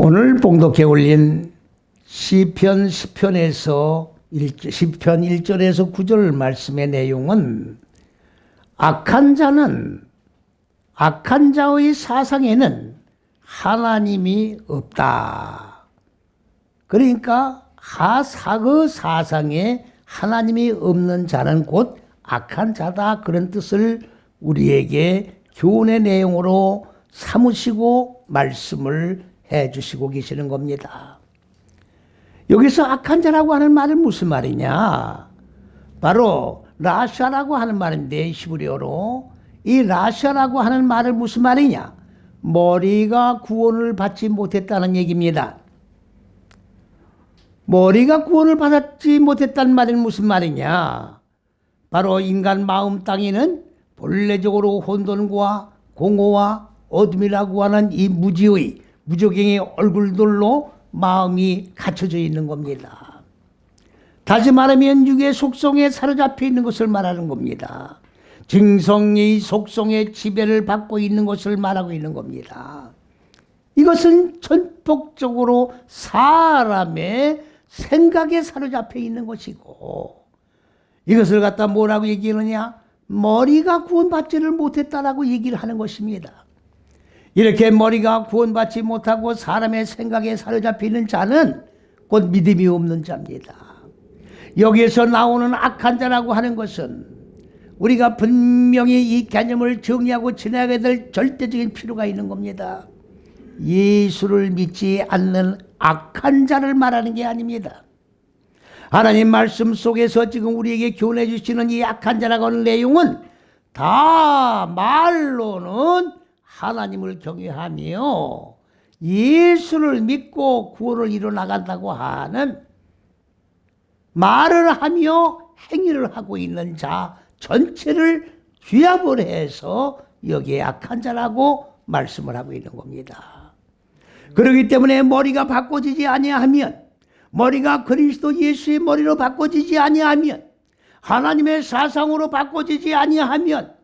오늘 봉독해 올린 시편 10편에서 1절에서 9절 말씀의 내용은 악한 자의 사상에는 하나님이 없다. 그러니까 그 사상에 하나님이 없는 자는 곧 악한 자다. 그런 뜻을 우리에게 교훈의 내용으로 삼으시고 말씀을 해 주시고 계시는 겁니다. 여기서 악한 자라고 하는 말은 무슨 말이냐? 바로 라샤라고 하는 말인데, 히브리어로 이 라샤라고 하는 말은 무슨 말이냐? 머리가 구원을 받지 못했다는 얘기입니다. 머리가 구원을 받지 못했다는 말은 무슨 말이냐? 바로 인간 마음 땅에는 본래적으로 혼돈과 공허와 어둠이라고 하는 이 무저갱의 얼굴들로 마음이 갖춰져 있는 겁니다. 다시 말하면 육의 속성에 사로잡혀 있는 것을 말하는 겁니다. 증성의 속성의 지배를 받고 있는 것을 말하고 있는 겁니다. 이것은 전폭적으로 사람의 생각에 사로잡혀 있는 것이고, 이것을 갖다 뭐라고 얘기하느냐? 머리가 구원받지를 못했다라고 얘기를 하는 것입니다. 이렇게 머리가 구원받지 못하고 사람의 생각에 사로잡히는 자는 곧 믿음이 없는 자입니다. 여기에서 나오는 악한 자라고 하는 것은 우리가 분명히 이 개념을 정리하고 지나가야 될 절대적인 필요가 있는 겁니다. 예수를 믿지 않는 악한 자를 말하는 게 아닙니다. 하나님 말씀 속에서 지금 우리에게 교훈해 주시는 이 악한 자라고 하는 내용은 다 말로는 하나님을 경외하며 예수를 믿고 구원을 이뤄 나간다고 하는, 말을 하며 행위를 하고 있는 자 전체를 규합을 해서 여기에 악한 자라고 말씀을 하고 있는 겁니다. 그렇기 때문에 머리가 바꿔지지 아니하면, 머리가 그리스도 예수의 머리로 바꿔지지 아니하면, 하나님의 사상으로 바꿔지지 아니하면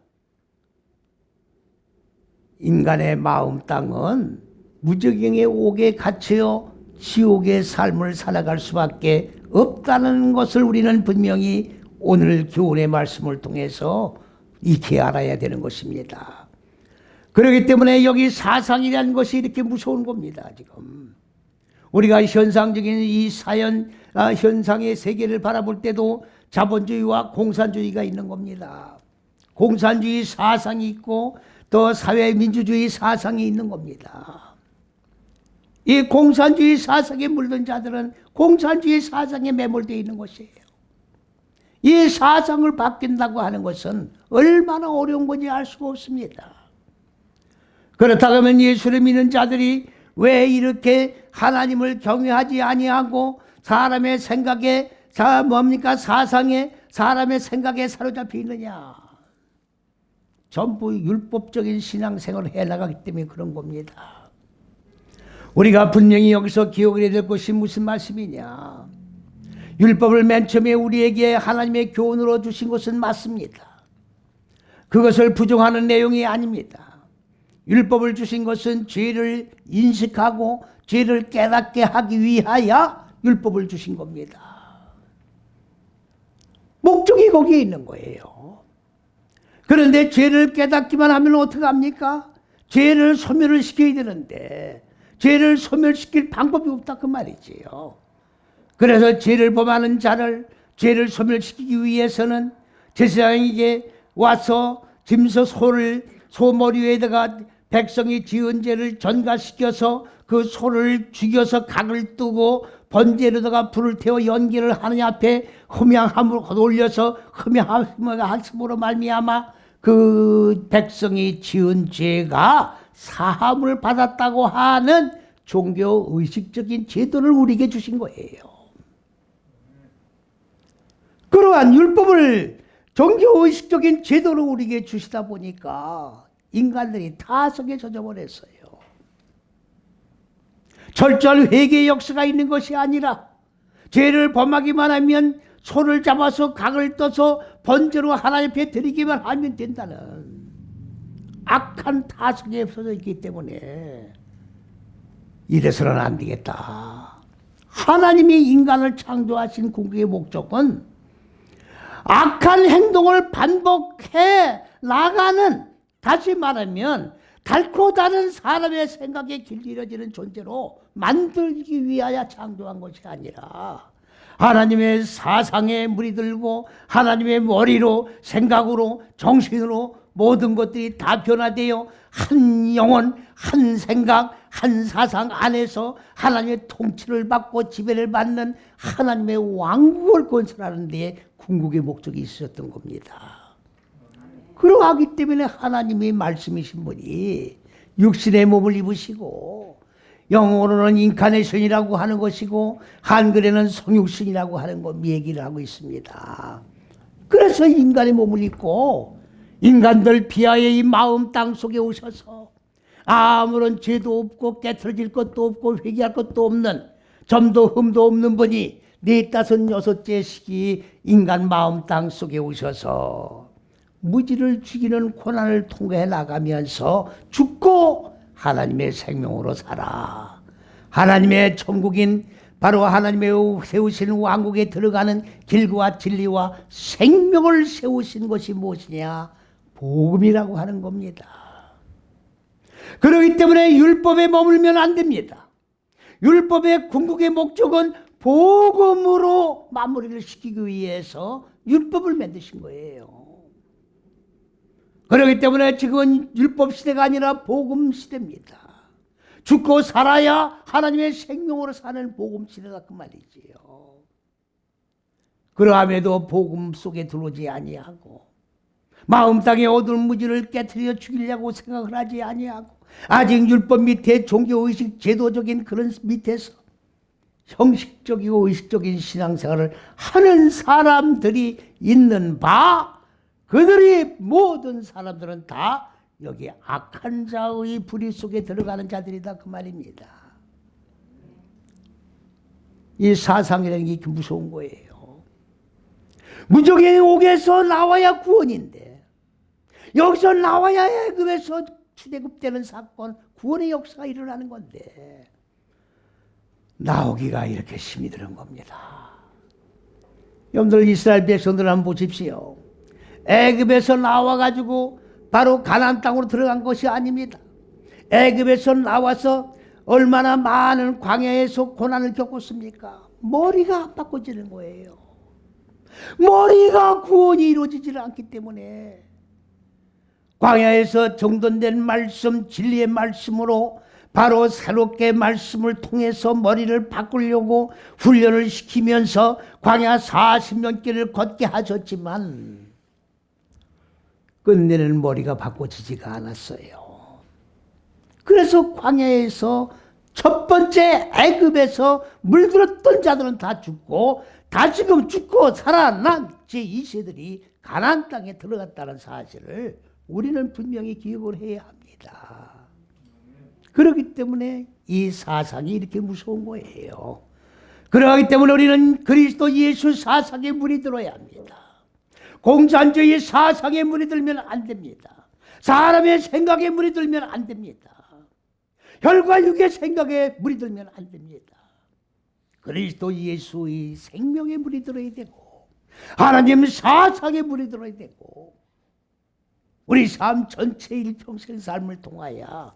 인간의 마음 땅은 무저갱의 옥에 갇혀 지옥의 삶을 살아갈 수밖에 없다는 것을 우리는 분명히 오늘 교훈의 말씀을 통해서 익히 알아야 되는 것입니다. 그렇기 때문에 여기 사상이라는 것이 이렇게 무서운 겁니다. 지금 우리가 현상적인 이 현상의 세계를 바라볼 때도 자본주의와 공산주의가 있는 겁니다. 공산주의 사상이 있고 또 사회민주주의 사상이 있는 겁니다. 이 공산주의 사상에 물든 자들은 공산주의 사상에 매몰되어 있는 것이에요. 이 사상을 바뀐다고 하는 것은 얼마나 어려운 건지 알 수가 없습니다. 그렇다고 하면 예수를 믿는 자들이 왜 이렇게 하나님을 경외하지 아니하고 사람의 생각에, 사람의 생각에 사로잡혀 있느냐? 전부 율법적인 신앙생활을 해나가기 때문에 그런 겁니다. 우리가 분명히 여기서 기억을 해야 될 것이 무슨 말씀이냐? 율법을 맨 처음에 우리에게 하나님의 교훈으로 주신 것은 맞습니다. 그것을 부정하는 내용이 아닙니다. 율법을 주신 것은 죄를 인식하고 죄를 깨닫게 하기 위하여 율법을 주신 겁니다. 목적이 거기에 있는 거예요. 그런데 죄를 깨닫기만 하면 어떡합니까? 죄를 소멸을 시켜야 되는데 죄를 소멸시킬 방법이 없다 그 말이지요. 그래서 죄를 범하는 자를, 죄를 소멸시키기 위해서는 제사장에게 와서 짐서 소 머리 위에다가 백성이 지은 죄를 전가시켜서 그 소를 죽여서 각을 뜨고 번제로다가 불을 태워 연기를 하느니 앞에 흠양함으로 올려서 흠양함으로 말미암아 그 백성이 지은 죄가 사함을 받았다고 하는 종교 의식적인 제도를 우리에게 주신 거예요. 그러한 율법을 종교 의식적인 제도를 우리에게 주시다 보니까 인간들이 타성에 젖어버렸어요. 철저한 회개의 역사가 있는 것이 아니라 죄를 범하기만 하면 소를 잡아서 각을 떠서 번제로 하나님 앞에 드리기만 하면 된다는 악한 타성에 엎어져 있기 때문에 이래서는 안 되겠다. 하나님이 인간을 창조하신 궁극의 목적은 악한 행동을 반복해 나가는, 다시 말하면 달코 다른 사람의 생각에 길들여지는 존재로 만들기 위하여 창조한 것이 아니라 하나님의 사상에 물이 들고 하나님의 머리로, 생각으로, 정신으로 모든 것들이 다 변화되어 한 영혼, 한 생각, 한 사상 안에서 하나님의 통치를 받고 지배를 받는 하나님의 왕국을 건설하는 데에 궁극의 목적이 있었던 겁니다. 그러하기 때문에 하나님의 말씀이신 분이 육신의 몸을 입으시고, 영어로는 인카네이션이라고 하는 것이고 한글에는 성육신이라고 하는 것 얘기를 하고 있습니다. 그래서 인간의 몸을 입고 인간들 비하의 이 마음 땅 속에 오셔서 아무런 죄도 없고 깨트려질 것도 없고 회개할 것도 없는, 점도 흠도 없는 분이 4, 5, 6째 시기 인간 마음 땅 속에 오셔서 무지를 죽이는 고난을 통해 나가면서 죽고 하나님의 생명으로 살아 하나님의 천국인 바로 하나님의 세우신 왕국에 들어가는 길과 진리와 생명을 세우신 것이 무엇이냐? 복음이라고 하는 겁니다. 그렇기 때문에 율법에 머물면 안 됩니다. 율법의 궁극의 목적은 복음으로 마무리를 시키기 위해서 율법을 만드신 거예요. 그렇기 때문에 지금은 율법 시대가 아니라 복음 시대입니다. 죽고 살아야 하나님의 생명으로 사는 복음 시대다 그 말이지요. 그러함에도 복음 속에 들어오지 아니하고 마음 땅의 어두운 무지를 깨트려 죽이려고 생각을 하지 아니하고 아직 율법 밑에 종교의식 제도적인 그런 밑에서 형식적이고 의식적인 신앙생활을 하는 사람들이 있는 바, 그들이 모든 사람들은 다 여기 악한 자의 불의 속에 들어가는 자들이다 그 말입니다. 이 사상이라는 게 이렇게 무서운 거예요. 무적의 옥에서 나와야 구원인데, 여기서 나와야 애굽에서 출애굽되는 사건, 구원의 역사가 일어나는 건데 나오기가 이렇게 힘이 드는 겁니다. 여러분들 이스라엘 백성들 한번 보십시오. 애굽에서 나와가지고 바로 가나안 땅으로 들어간 것이 아닙니다. 애굽에서 나와서 얼마나 많은 광야에서 고난을 겪었습니까? 머리가 안 바꿔지는 거예요. 머리가 구원이 이루어지지 않기 때문에 광야에서 정돈된 말씀, 진리의 말씀으로 바로 새롭게 말씀을 통해서 머리를 바꾸려고 훈련을 시키면서 광야 40년 길을 걷게 하셨지만 끝내는 머리가 바꿔지지가 않았어요. 그래서 광야에서 첫 번째 애굽에서 물들었던 자들은 다 죽고 다시금 죽고 살아난 제2세들이 가나안 땅에 들어갔다는 사실을 우리는 분명히 기억을 해야 합니다. 그렇기 때문에 이 사상이 이렇게 무서운 거예요. 그러기 때문에 우리는 그리스도 예수 사상에 물이 들어야 합니다. 공산주의 사상에 물이 들면 안 됩니다. 사람의 생각에 물이 들면 안 됩니다. 혈과 육의 생각에 물이 들면 안 됩니다. 그리스도 예수의 생명에 물이 들어야 되고 하나님 사상에 물이 들어야 되고 우리 삶 전체 일평생 삶을 통하여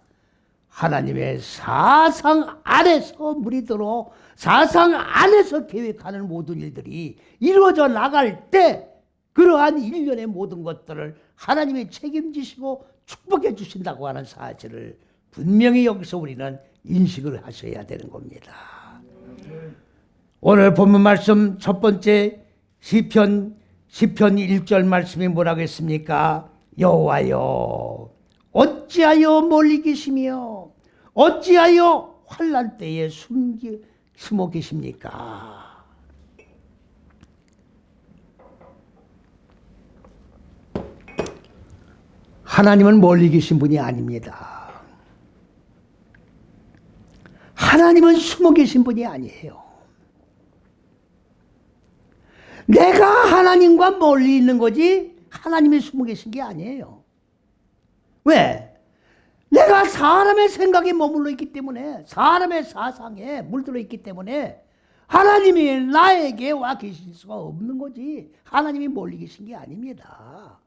하나님의 사상 안에서 물이 들어 사상 안에서 계획하는 모든 일들이 이루어져 나갈 때 그러한 일련의 모든 것들을 하나님이 책임지시고 축복해 주신다고 하는 사실을 분명히 여기서 우리는 인식을 하셔야 되는 겁니다. 오늘 본문 말씀 첫 번째 시편 1절 말씀이 뭐라고 했습니까? 여호와여 어찌하여 멀리 계시며 어찌하여 환난 때에 숨어 계십니까? 하나님은 멀리 계신 분이 아닙니다. 하나님은 숨어 계신 분이 아니에요. 내가 하나님과 멀리 있는 거지 하나님이 숨어 계신 게 아니에요. 왜? 내가 사람의 생각에 머물러 있기 때문에, 사람의 사상에 물들어 있기 때문에 하나님이 나에게 와 계실 수가 없는 거지. 하나님이 멀리 계신 게 아닙니다.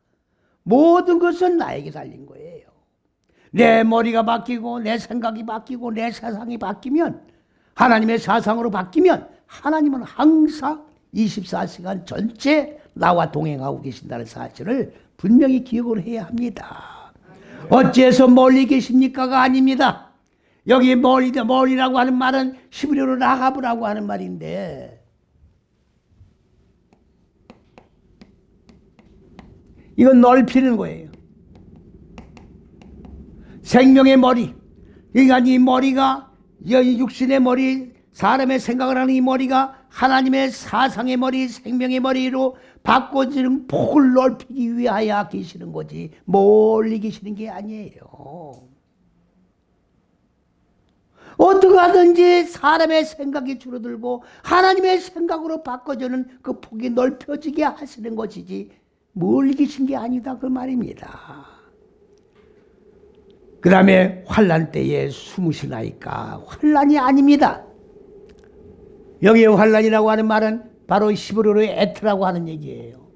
모든 것은 나에게 달린 거예요. 내 머리가 바뀌고 내 생각이 바뀌고 내 세상이 바뀌면, 하나님의 사상으로 바뀌면 하나님은 항상 24시간 전체 나와 동행하고 계신다는 사실을 분명히 기억을 해야 합니다. 어째서 멀리 계십니까가 아닙니다. 여기 멀리라고 하는 말은 히브리어로 라하브라고 하는 말인데, 이건 넓히는 거예요. 생명의 머리, 그러니까 이 머리가, 육신의 머리, 사람의 생각을 하는 이 머리가 하나님의 사상의 머리, 생명의 머리로 바꿔지는 폭을 넓히기 위하여 계시는 거지, 멀리 계시는 게 아니에요. 어떻게 하든지 사람의 생각이 줄어들고 하나님의 생각으로 바꿔주는 그 폭이 넓혀지게 하시는 것이지 멀리 계신 게 아니다, 그 말입니다. 그 다음에 환난 때에 숨으시나이까, 환난이 아닙니다. 여기에 환난이라고 하는 말은 바로 히브리어로 에트라고 하는 얘기예요.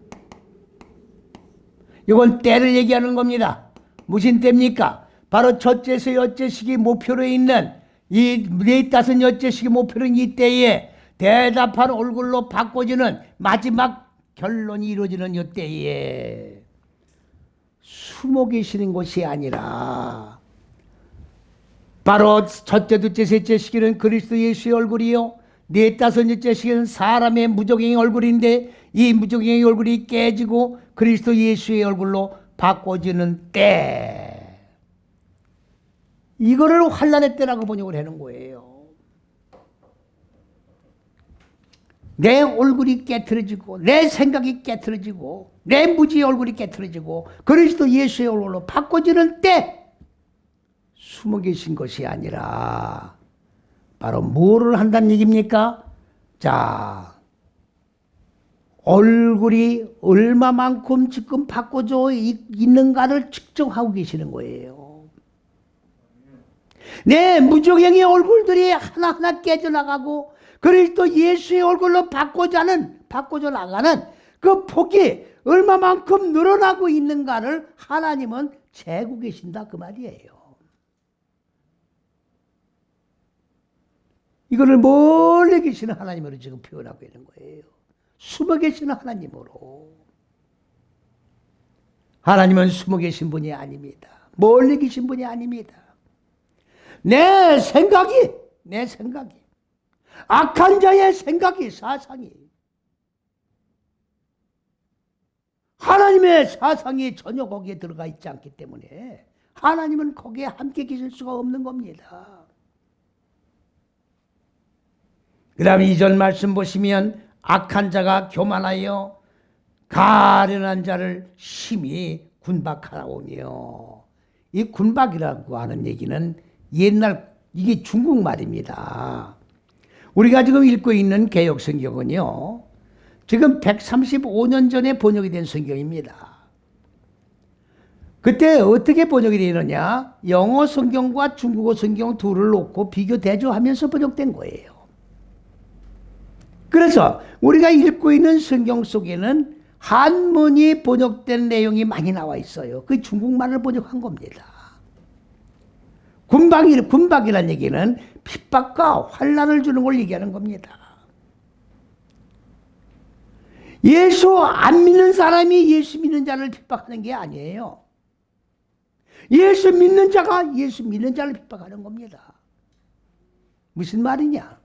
이건 때를 얘기하는 겁니다. 무슨 때입니까? 바로 첫째에서 여째식이 목표로 있는 이 45여째식이 목표로 있는 이 때에 대답한 얼굴로 바꿔지는 마지막 결론이 이루어지는 이 때에 숨어 계시는 것이 아니라, 바로 첫째, 둘째, 셋째 시기는 그리스도 예수의 얼굴이요, 45여째 시기는 사람의 무적행의 얼굴인데, 이 무적행의 얼굴이 깨지고 그리스도 예수의 얼굴로 바꿔지는 때, 이거를 환난의 때라고 번역을 하는 거예요. 내 얼굴이 깨트려지고 내 생각이 깨트려지고 내 무지의 얼굴이 깨트려지고 그리스도 예수의 얼굴로 바꿔지는 때 숨어 계신 것이 아니라 바로 뭐를 한다는 얘기입니까? 자, 얼굴이 얼마만큼 지금 바꿔져 있는가를 측정하고 계시는 거예요. 내 무적행의 얼굴들이 하나하나 깨져나가고 그리스도 예수의 얼굴로 바꿔져 나가는 그 폭이 얼마만큼 늘어나고 있는가를 하나님은 재고 계신다, 그 말이에요. 이거를 멀리 계시는 하나님으로 지금 표현하고 있는 거예요. 숨어 계시는 하나님으로. 하나님은 숨어 계신 분이 아닙니다. 멀리 계신 분이 아닙니다. 내 생각이 악한 자의 생각이, 사상이, 하나님의 사상이 전혀 거기에 들어가 있지 않기 때문에 하나님은 거기에 함께 계실 수가 없는 겁니다. 그 다음에 2절 말씀 보시면, 악한 자가 교만하여 가련한 자를 심히 군박하오며, 이 군박이라고 하는 얘기는 옛날, 이게 중국말입니다. 우리가 지금 읽고 있는 개역성경은요, 지금 135년 전에 번역이 된 성경입니다. 그때 어떻게 번역이 되느냐? 영어 성경과 중국어 성경 둘을 놓고 비교 대조하면서 번역된 거예요. 그래서 우리가 읽고 있는 성경 속에는 한문이 번역된 내용이 많이 나와 있어요. 그 중국말을 번역한 겁니다. 군박이라는 얘기는 핍박과 환난을 주는 걸 얘기하는 겁니다. 예수 안 믿는 사람이 예수 믿는 자를 핍박하는 게 아니에요. 예수 믿는 자가 예수 믿는 자를 핍박하는 겁니다. 무슨 말이냐?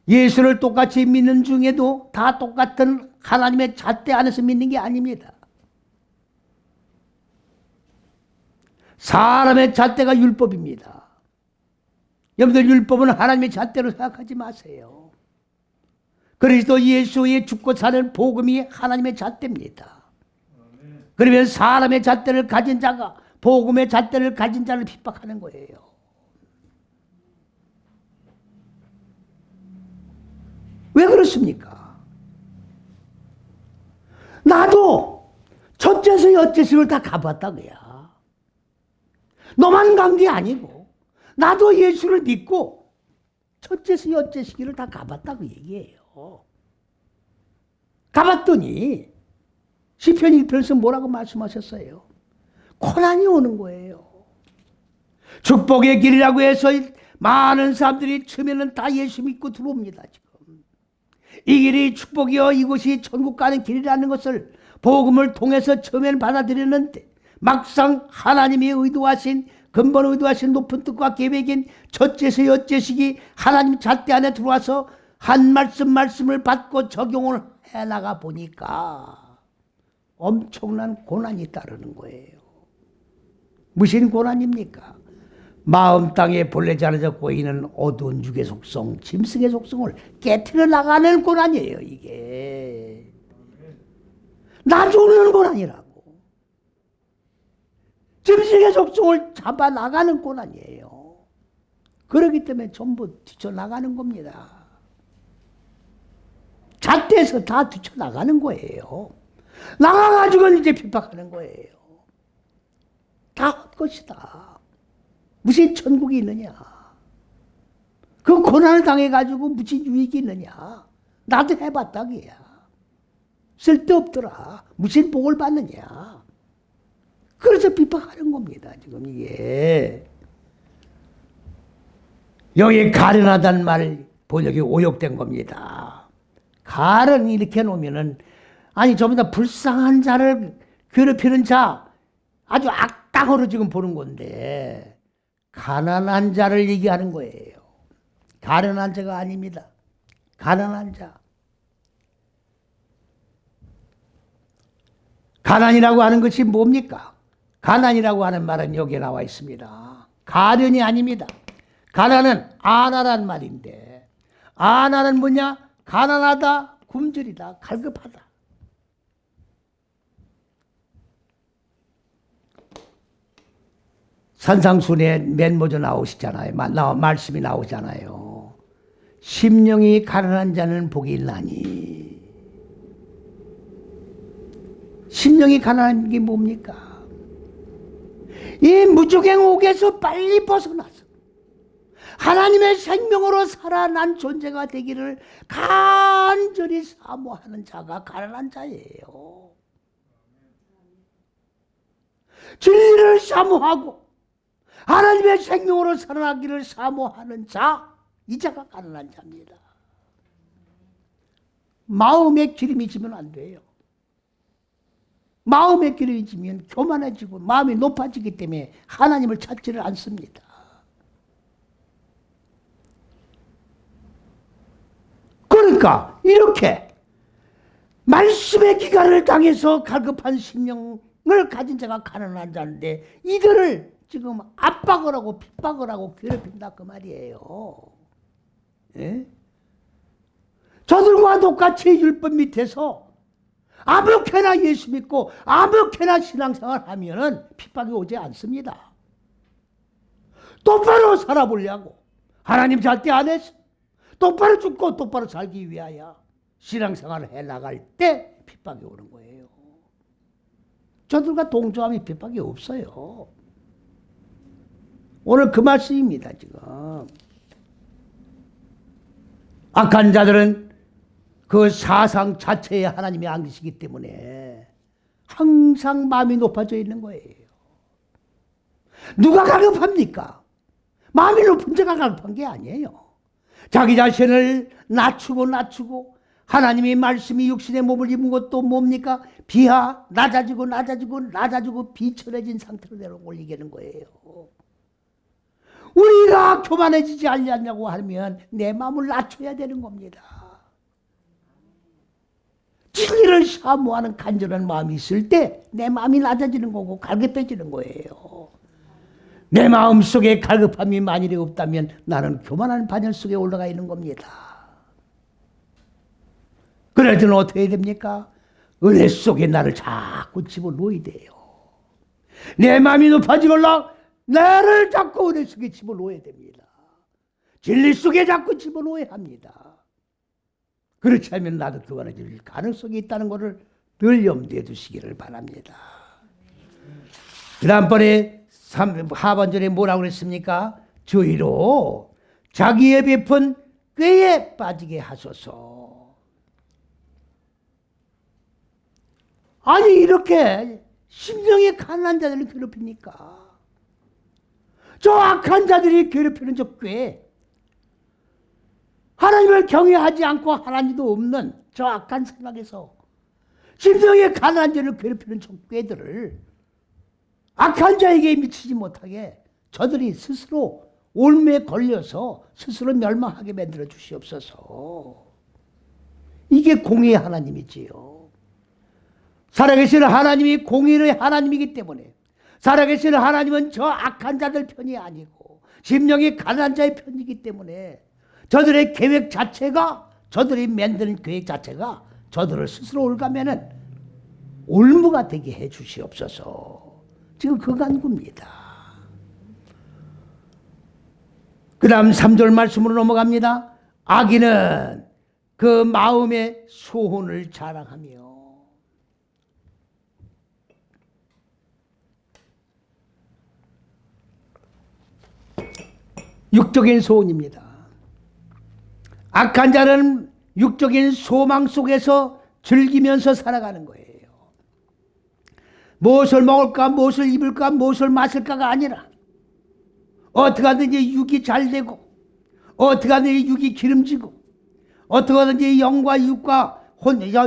예수를 똑같이 믿는 중에도 다 똑같은 하나님의 잣대 안에서 믿는 게 아닙니다. 사람의 잣대가 율법입니다. 여러분들, 율법은 하나님의 잣대로 생각하지 마세요. 그리스도 예수의 죽고 사는 복음이 하나님의 잣대입니다. 그러면 사람의 잣대를 가진 자가 복음의 잣대를 가진 자를 핍박하는 거예요. 왜 그렇습니까? 나도 첫째에서 여째식을 다 가봤다 그야. 너만 간 게 아니고 나도 예수를 믿고 첫째서 여째 시기를 다 가봤다 그 얘기예요. 가봤더니 시편 1편에서 뭐라고 말씀하셨어요? 고난이 오는 거예요. 축복의 길이라고 해서 많은 사람들이 처음에는 다 예수 믿고 들어옵니다. 지금 이 길이 축복이요 이곳이 천국 가는 길이라는 것을 복음을 통해서 처음에는 받아들였는데 막상 하나님이 의도하신 근본 의도하신 높은 뜻과 계획인 첫째서 여째식이 하나님 잣대 안에 들어와서 한 말씀을 받고 적용을 해나가 보니까 엄청난 고난이 따르는 거예요. 무슨 고난입니까? 마음 땅에 본래 자라졌고 있는 어두운 육의 속성, 짐승의 속성을 깨트려 나가는 고난이에요. 이게 나 죽는 고난이라고. 짐승의 속성을 잡아 나가는 고난이에요. 그렇기 때문에 전부 뒤쳐나가는 겁니다. 잣대에서 다 뒤쳐나가는 거예요. 나가가지고 이제 핍박하는 거예요. 다 헛것이다. 무슨 천국이 있느냐? 그 고난을 당해가지고 무슨 유익이 있느냐? 나도 해봤다 그야. 쓸데없더라. 무슨 복을 받느냐? 그래서 핍박하는 겁니다. 지금 이게. 여기 가련하다는 말 번역이 오역된 겁니다. 가련 이렇게 놓으면은 아니 전부 다 불쌍한 자를 괴롭히는 자 아주 악당으로 지금 보는 건데 가난한 자를 얘기하는 거예요. 가련한 자가 아닙니다. 가난한 자. 가난이라고 하는 것이 뭡니까? 가난이라고 하는 말은 여기에 나와 있습니다. 가련이 아닙니다. 가난은 아나란 말인데 아나는 뭐냐? 가난하다, 굶주리다, 갈급하다. 산상순에 맨 먼저 나오시잖아요. 말씀이 나오잖아요. 심령이 가난한 자는 복이 있나니. 심령이 가난한 게 뭡니까? 이 무주갱 옥에서 빨리 벗어나서 하나님의 생명으로 살아난 존재가 되기를 간절히 사모하는 자가 가난한 자예요. 진리를 사모하고 하나님의 생명으로 살아나기를 사모하는 자, 이 자가 가난한 자입니다. 마음에 기름이 지면 안 돼요. 마음에 기름이 지면 교만해지고 마음이 높아지기 때문에 하나님을 찾지를 않습니다. 그러니까 이렇게 말씀의 기간을 당해서 갈급한 심령을 가진 자가 가난한 자인데 이들을 지금 압박을 하고 핍박을 하고 괴롭힌다 그 말이에요. 예? 저들과 똑같이 율법 밑에서 아무렇게나 예수 믿고 아무렇게나 신앙생활 하면은 핍박이 오지 않습니다. 똑바로 살아보려고 하나님 잣대 안에서 똑바로 죽고 똑바로 살기 위하여 신앙생활을 해나갈 때 핍박이 오는 거예요. 저들과 동조함이 핍박이 없어요. 오늘 그 말씀입니다. 지금 악한 자들은 그 사상 자체에 하나님이 안 계시기 때문에 항상 마음이 높아져 있는 거예요. 누가 갈급합니까? 마음이 높은 자가 갈급한 게 아니에요. 자기 자신을 낮추고 하나님의 말씀이 육신의 몸을 입은 것도 뭡니까? 낮아지고 비천해진 상태로 내려 올리게 거예요. 우리가 교만해지지 않냐고 하면 내 마음을 낮춰야 되는 겁니다. 진리를 사모하는 간절한 마음이 있을 때 내 마음이 낮아지는 거고 갈급해지는 거예요. 내 마음 속에 갈급함이 만일에 없다면 나는 교만한 반열 속에 올라가 있는 겁니다. 그래서는 어떻게 해야 됩니까? 은혜 속에 나를 자꾸 집어넣어야 돼요. 내 마음이 높아지걸라 나를 자꾸 은혜 속에 집어넣어야 됩니다. 진리 속에 자꾸 집어넣어야 합니다. 그렇지 않으면 나도 교만해질 가능성이 있다는 것을 늘 염두에 두시기를 바랍니다. 지난번에 하반절에 뭐라고 그랬습니까? 저희로 자기의 베푼 꾀에 빠지게 하소서. 아니 이렇게 심령이 가난한 자들을 괴롭힙니까? 저 악한 자들이 괴롭히는 저 꾀, 하나님을 경외하지 않고 하나님도 없는 저 악한 생각에서 심령이 가난한 자를 괴롭히는 저 꾀들을 악한 자에게 미치지 못하게 저들이 스스로 올무에 걸려서 스스로 멸망하게 만들어 주시옵소서. 이게 공의의 하나님이지요. 살아계시는 하나님이 공의의 하나님이기 때문에 살아계시는 하나님은 저 악한 자들 편이 아니고 심령이 가난한 자의 편이기 때문에 저들의 계획 자체가, 저들이 만드는 계획 자체가 저들을 스스로 올가면은 올무가 되게 해 주시옵소서. 지금 그 간구입니다. 그 다음 3절 말씀으로 넘어갑니다. 악인은 그 마음의 소원을 자랑하며. 육적인 소원입니다. 악한 자는 육적인 소망 속에서 즐기면서 살아가는 거예요. 무엇을 먹을까, 무엇을 입을까, 무엇을 마실까가 아니라 어떻게 하든지 육이 잘 되고 어떻게 하든지 육이 기름지고 어떻게 하든지 영과 육과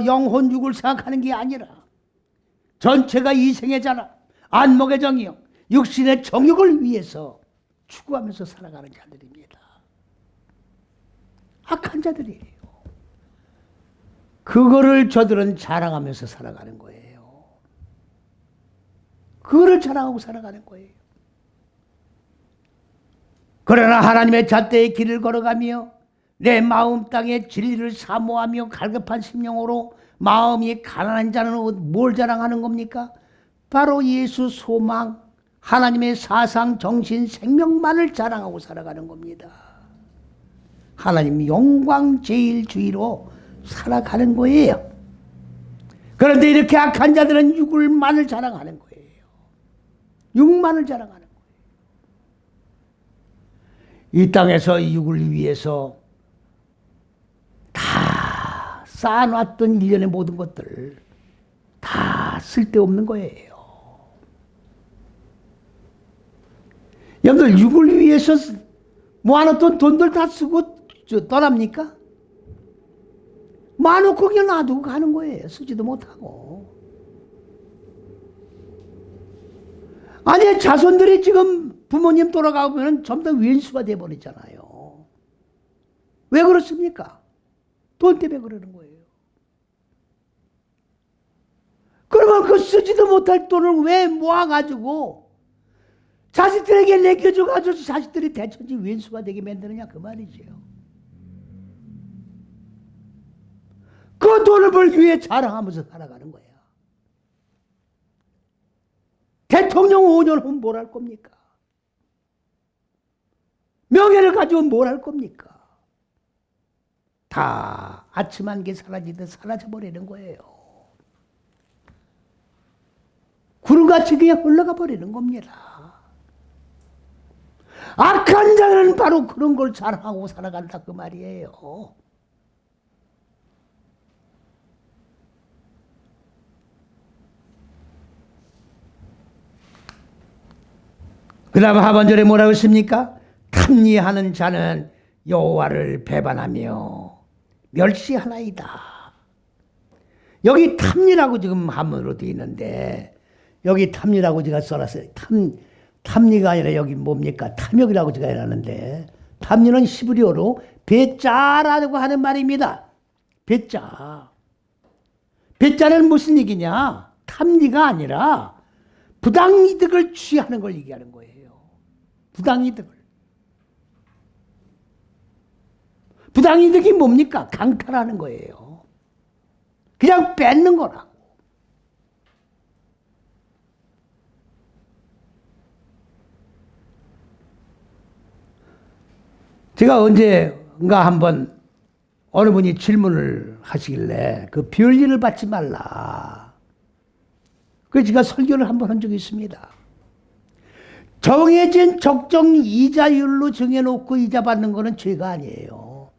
영혼 육을 생각하는 게 아니라 전체가 이생의 자라 안목의 정이요 육신의 정욕을 위해서 추구하면서 살아가는 자들입니다. 악한 자들이에요. 그거를 저들은 자랑하면서 살아가는 거예요. 그거를 자랑하고 살아가는 거예요. 그러나 하나님의 잣대의 길을 걸어가며 내 마음 땅에 진리를 사모하며 갈급한 심령으로 마음이 가난한 자는 뭘 자랑하는 겁니까? 바로 예수 소망, 하나님의 사상, 정신, 생명만을 자랑하고 살아가는 겁니다. 하나님 영광 제일주의로 살아가는 거예요. 그런데 이렇게 악한 자들은 육을만을 자랑하는 거예요. 육만을 자랑하는 거예요. 이 땅에서 육을 위해서 다 쌓아놨던 일련의 모든 것들 다 쓸데없는 거예요. 여러분들 육을 위해서 모아놨던 돈들 다 쓰고 떠납니까? 모아놓고 그냥 놔두고 가는 거예요. 쓰지도 못하고. 아니 자손들이 지금 부모님 돌아가면 전부 다 왼수가 돼버리잖아요. 왜 그렇습니까? 돈 때문에 그러는 거예요. 그러면 그 쓰지도 못할 돈을 왜 모아가지고 자식들에게 맡겨줘가지고 자식들이 대천지 왼수가 되게 만드느냐 그 말이지요. 그 돈을 벌기 위해 자랑하면서 살아가는 거야. 대통령 5년 후면 뭘 할 겁니까? 명예를 가지고 뭘 할 겁니까? 다 아침 한 개 사라지듯 사라져버리는 거예요. 구름같이 그냥 흘러가 버리는 겁니다. 악한 자는 바로 그런 걸 자랑하고 살아간다 그 말이에요. 그 다음 하반절에 뭐라고 했습니까? 탐리하는 자는 여호와를 배반하며 멸시하나이다. 여기 탐리라고 지금 한문으로 되어 있는데 여기 탐리라고 제가 써놨어요. 탐리가 아니라 여기 뭡니까? 탐욕이라고 제가 해놨는데 탐리는 히브리어로 배짜라고 하는 말입니다. 배짜. 배짜는 무슨 얘기냐? 탐리가 아니라 부당이득을 취하는 걸 얘기하는 거예요. 부당이득을. 부당이득이 뭡니까? 강탈하는 거예요. 그냥 뺏는 거라고. 제가 언젠가 한번 어느 분이 질문을 하시길래 그 별일을 받지 말라. 그래서 제가 설교를 한번 한 적이 있습니다. 정해진 적정 이자율로 정해놓고 이자 받는 거는 죄가 아니에요.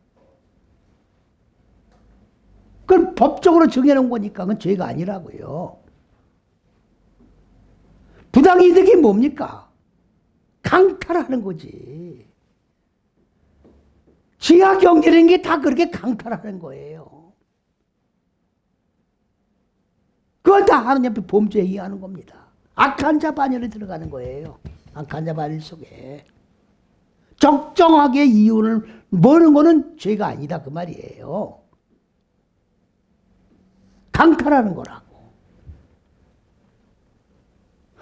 그건 법적으로 정해놓은 거니까 그건 죄가 아니라고요. 부당이득이 뭡니까? 강탈하는 거지. 지하경제라는 게 다 그렇게 강탈하는 거예요. 그건 다 하느님 앞에 범죄에 의하는 겁니다. 악한 자 반열에 들어가는 거예요. 악한 자 반열 속에. 적정하게 이윤을 모는 거는 죄가 아니다 그 말이에요. 강탈하는 거라고.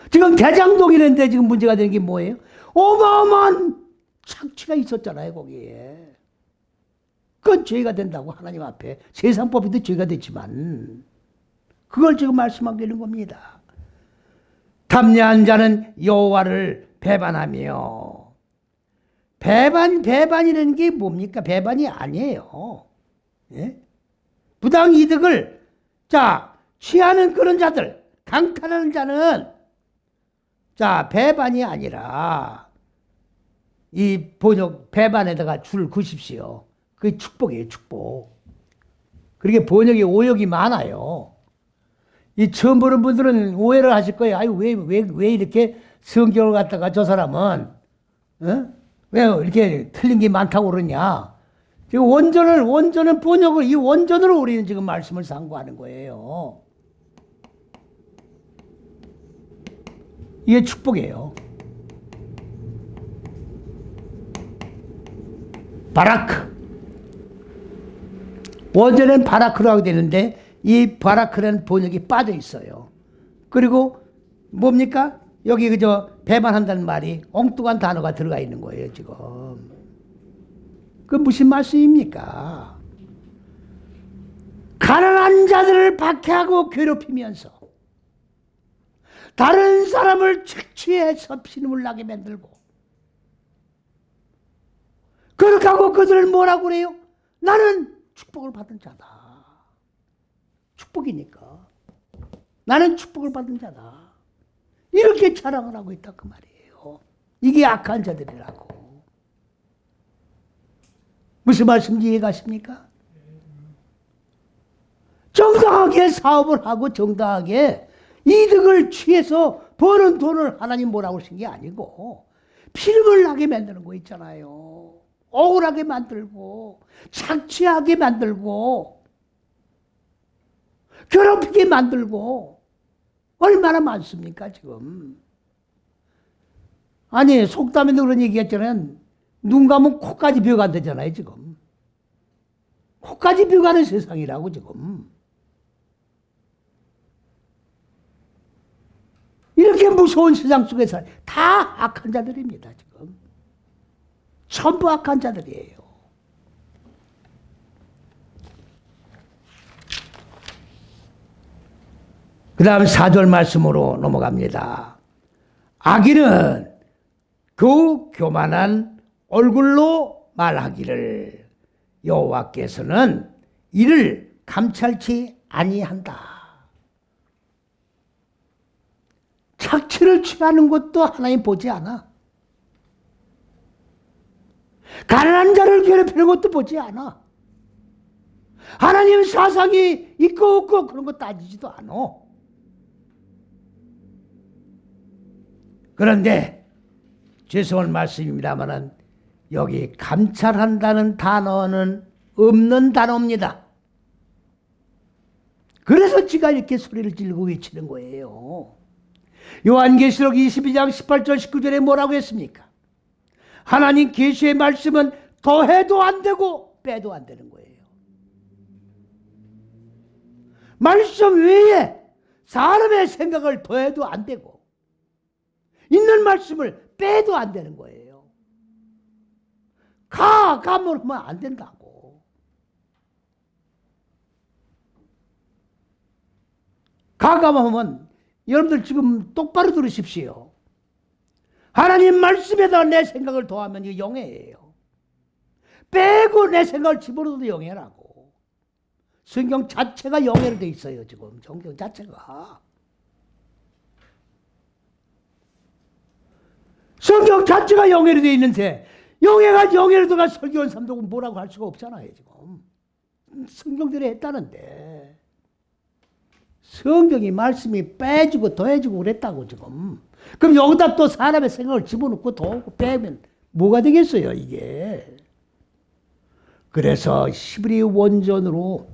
지금 대장동이라는데 지금 문제가 되는 게 뭐예요? 어마어마한 착취가 있었잖아요 거기에. 그건 죄가 된다고 하나님 앞에. 세상법에도 죄가 됐지만 그걸 지금 말씀하고 있는 겁니다. 탐내한 자는 여호와를 배반하며. 배반이라는 게 뭡니까? 배반이 아니에요. 예? 부당이득을 취하는 그런 자들, 강탈하는 자는 배반이 아니라 이 번역 배반에다가 줄을 그십시오. 그게 축복이에요, 축복. 그렇게 번역에 오역이 많아요. 이 처음 보는 분들은 오해를 하실 거예요. 아유, 왜 이렇게 성경을 갖다가 저 사람은, 왜 이렇게 틀린 게 많다고 그러냐. 지금 원전은 번역을, 이 원전으로 우리는 지금 말씀을 상고하는 거예요. 이게 축복이에요. 바라크. 원전엔 바라크라고 되는데 이 바라크라는 번역이 빠져 있어요. 그리고 뭡니까? 여기 그저 배반한다는 말이 엉뚱한 단어가 들어가 있는 거예요, 지금. 그 무슨 말씀입니까? 가난한 자들을 박해하고 괴롭히면서 다른 사람을 착취해서 피눈물 나게 만들고 그렇게 하고 그들을 뭐라고 그래요? 나는 축복을 받은 자다. 축복이니까. 나는 축복을 받은 자다. 이렇게 자랑을 하고 있다 그 말이에요. 이게 악한 자들이라고. 무슨 말씀인지 이해가십니까? 정당하게 사업을 하고 정당하게 이득을 취해서 버는 돈을 하나님 뭐라고 하신 게 아니고 피눈물 나게 만드는 거 있잖아요. 억울하게 만들고 착취하게 만들고 괴롭히게 만들고 얼마나 많습니까 지금. 아니 속담에도 그런 얘기했잖아요. 눈 감으면 코까지 벼간다잖아요 지금. 코까지 벼가는 세상이라고 지금. 이렇게 무서운 세상 속에서 다 악한 자들입니다 지금. 전부 악한 자들이에요. 그 다음 4절 말씀으로 넘어갑니다. 악인은 그 교만한 얼굴로 말하기를 여호와께서는 이를 감찰치 아니한다. 착취를 취하는 것도 하나님 보지 않아. 가난한 자를 괴롭히는 것도 보지 않아. 하나님 사상이 있고 없고 그런 거 따지지도 않아. 그런데 죄송한 말씀입니다만은 여기 감찰한다는 단어는 없는 단어입니다. 그래서 지가 이렇게 소리를 지르고 외치는 거예요. 요한계시록 22장 18절 19절에 뭐라고 했습니까? 하나님 계시의 말씀은 더해도 안 되고 빼도 안 되는 거예요. 말씀 외에 사람의 생각을 더해도 안 되고 있는 말씀을 빼도 안 되는 거예요. 가면 안 된다고. 가감하면 여러분들 지금 똑바로 들으십시오. 하나님 말씀에다 내 생각을 더하면 이거 영예예요. 빼고 내 생각을 집어넣어도 영예라고. 성경 자체가 영예로 돼 있어요 지금. 성경 자체가. 성경 자체가 영예로 되어 있는데 영예가 영예로 들어가 설교한 사람도 뭐라고 할 수가 없잖아요. 지금 성경대로 했다는데 성경이 말씀이 빼주고 더해주고 그랬다고 지금. 그럼 여기다 또 사람의 생각을 집어넣고 더하고 빼면 뭐가 되겠어요 이게. 그래서 히브리 원전으로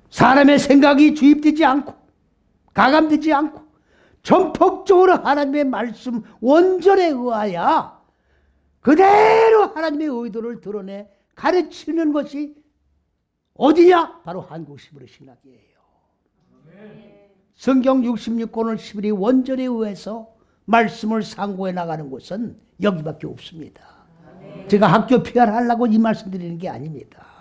사람의 생각이 주입되지 않고 가감되지 않고 전폭적으로 하나님의 말씀 원전에 의하여 그대로 하나님의 의도를 드러내 가르치는 것이 어디냐? 바로 한국 히브리 신학이에요. 성경 66권을 히브리 원전에 의해서 말씀을 상고해 나가는 곳은 여기밖에 없습니다. 제가 학교 PR하려고 이 말씀 드리는 게 아닙니다.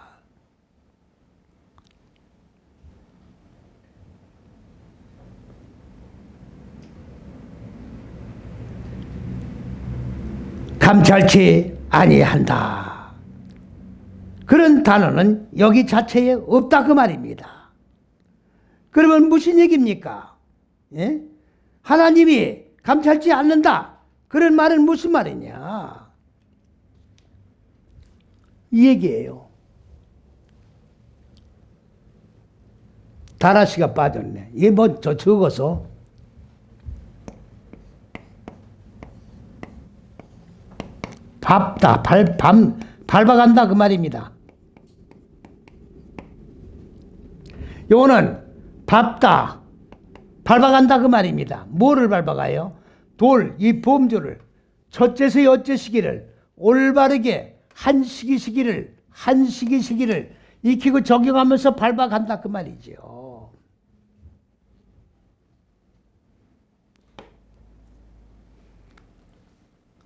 감찰치 아니한다. 그런 단어는 여기 자체에 없다 그 말입니다. 그러면 무슨 얘기입니까? 예? 하나님이 감찰치 않는다. 그런 말은 무슨 말이냐? 이 얘기예요. 다라시가 빠졌네. 이게 뭐 저 적어서 밟아간다 그 말입니다. 요거는 밟아간다 그 말입니다. 뭐를 밟아가요? 이 범주를 첫째서 여째 시기를 올바르게 한 시기를 익히고 적용하면서 밟아간다 그 말이죠.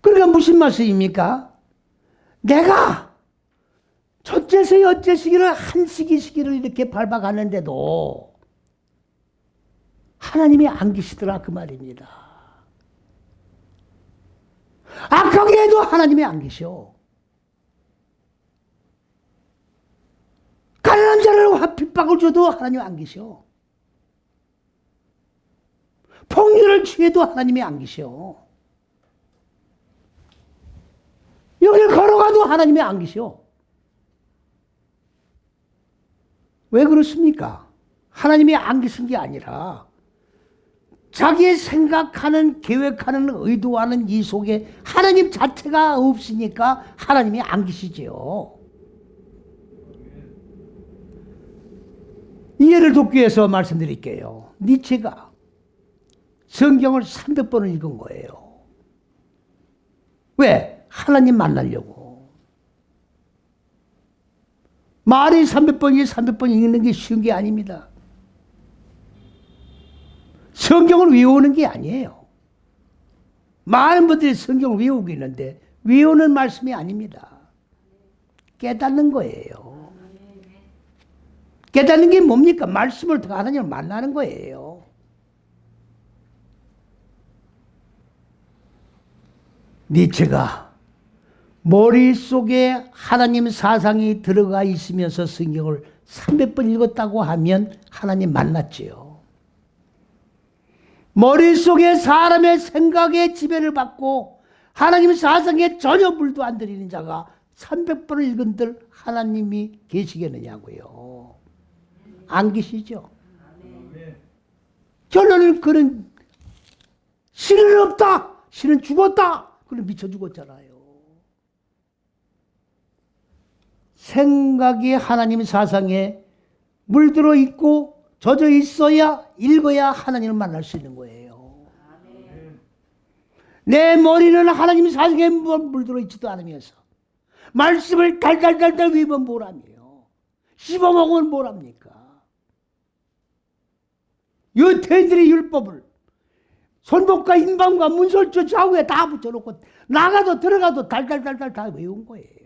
그러니까 무슨 말씀입니까? 내가 첫째서 여째 시기를 한 시기를 이렇게 밟아가는데도 하나님이 안 계시더라 그 말입니다. 악하게 해도 하나님이 안 계셔. 가난한 자를 핍박을 줘도 하나님이 안 계셔. 폭력을 취해도 하나님이 안 계셔. 여길 걸어가도 하나님이 안 계셔. 왜 그렇습니까? 하나님이 안 계신 게 아니라 자기의 생각하는 계획하는 의도하는 이 속에 하나님 자체가 없으니까 하나님이 안 계시지요. 이해를 돕기 위해서 말씀드릴게요. 니체가 성경을 300번을 읽은 거예요. 왜? 하나님 만나려고. 말이 300번 읽는 게 쉬운 게 아닙니다. 성경을 외우는 게 아니에요. 많은 분들이 성경을 외우고 있는데 외우는 말씀이 아닙니다. 깨닫는 거예요. 깨닫는 게 뭡니까? 말씀을 통해 하나님을 만나는 거예요. 니체가 머릿속에 하나님 사상이 들어가 있으면서 성경을 300번 읽었다고 하면 하나님 만났지요. 머릿속에 사람의 생각에 지배를 받고 하나님 사상에 전혀 물도 안 들이는 자가 300번을 읽은들 하나님이 계시겠느냐고요. 안 계시죠. 결론은 그는 신은 없다. 신은 죽었다. 그는 미쳐 죽었잖아요. 생각이 하나님 사상에 물들어 있고 젖어 있어야 읽어야 하나님을 만날 수 있는 거예요. 내 머리는 하나님 사상에 물들어 있지도 않으면서 말씀을 달달달달 외우면 뭐라며 씹어먹으면 뭐랍니까? 유태인들의 율법을 손목과 인방과 문설주 좌우에 다 붙여놓고 나가도 들어가도 달달달달 다 외운 거예요.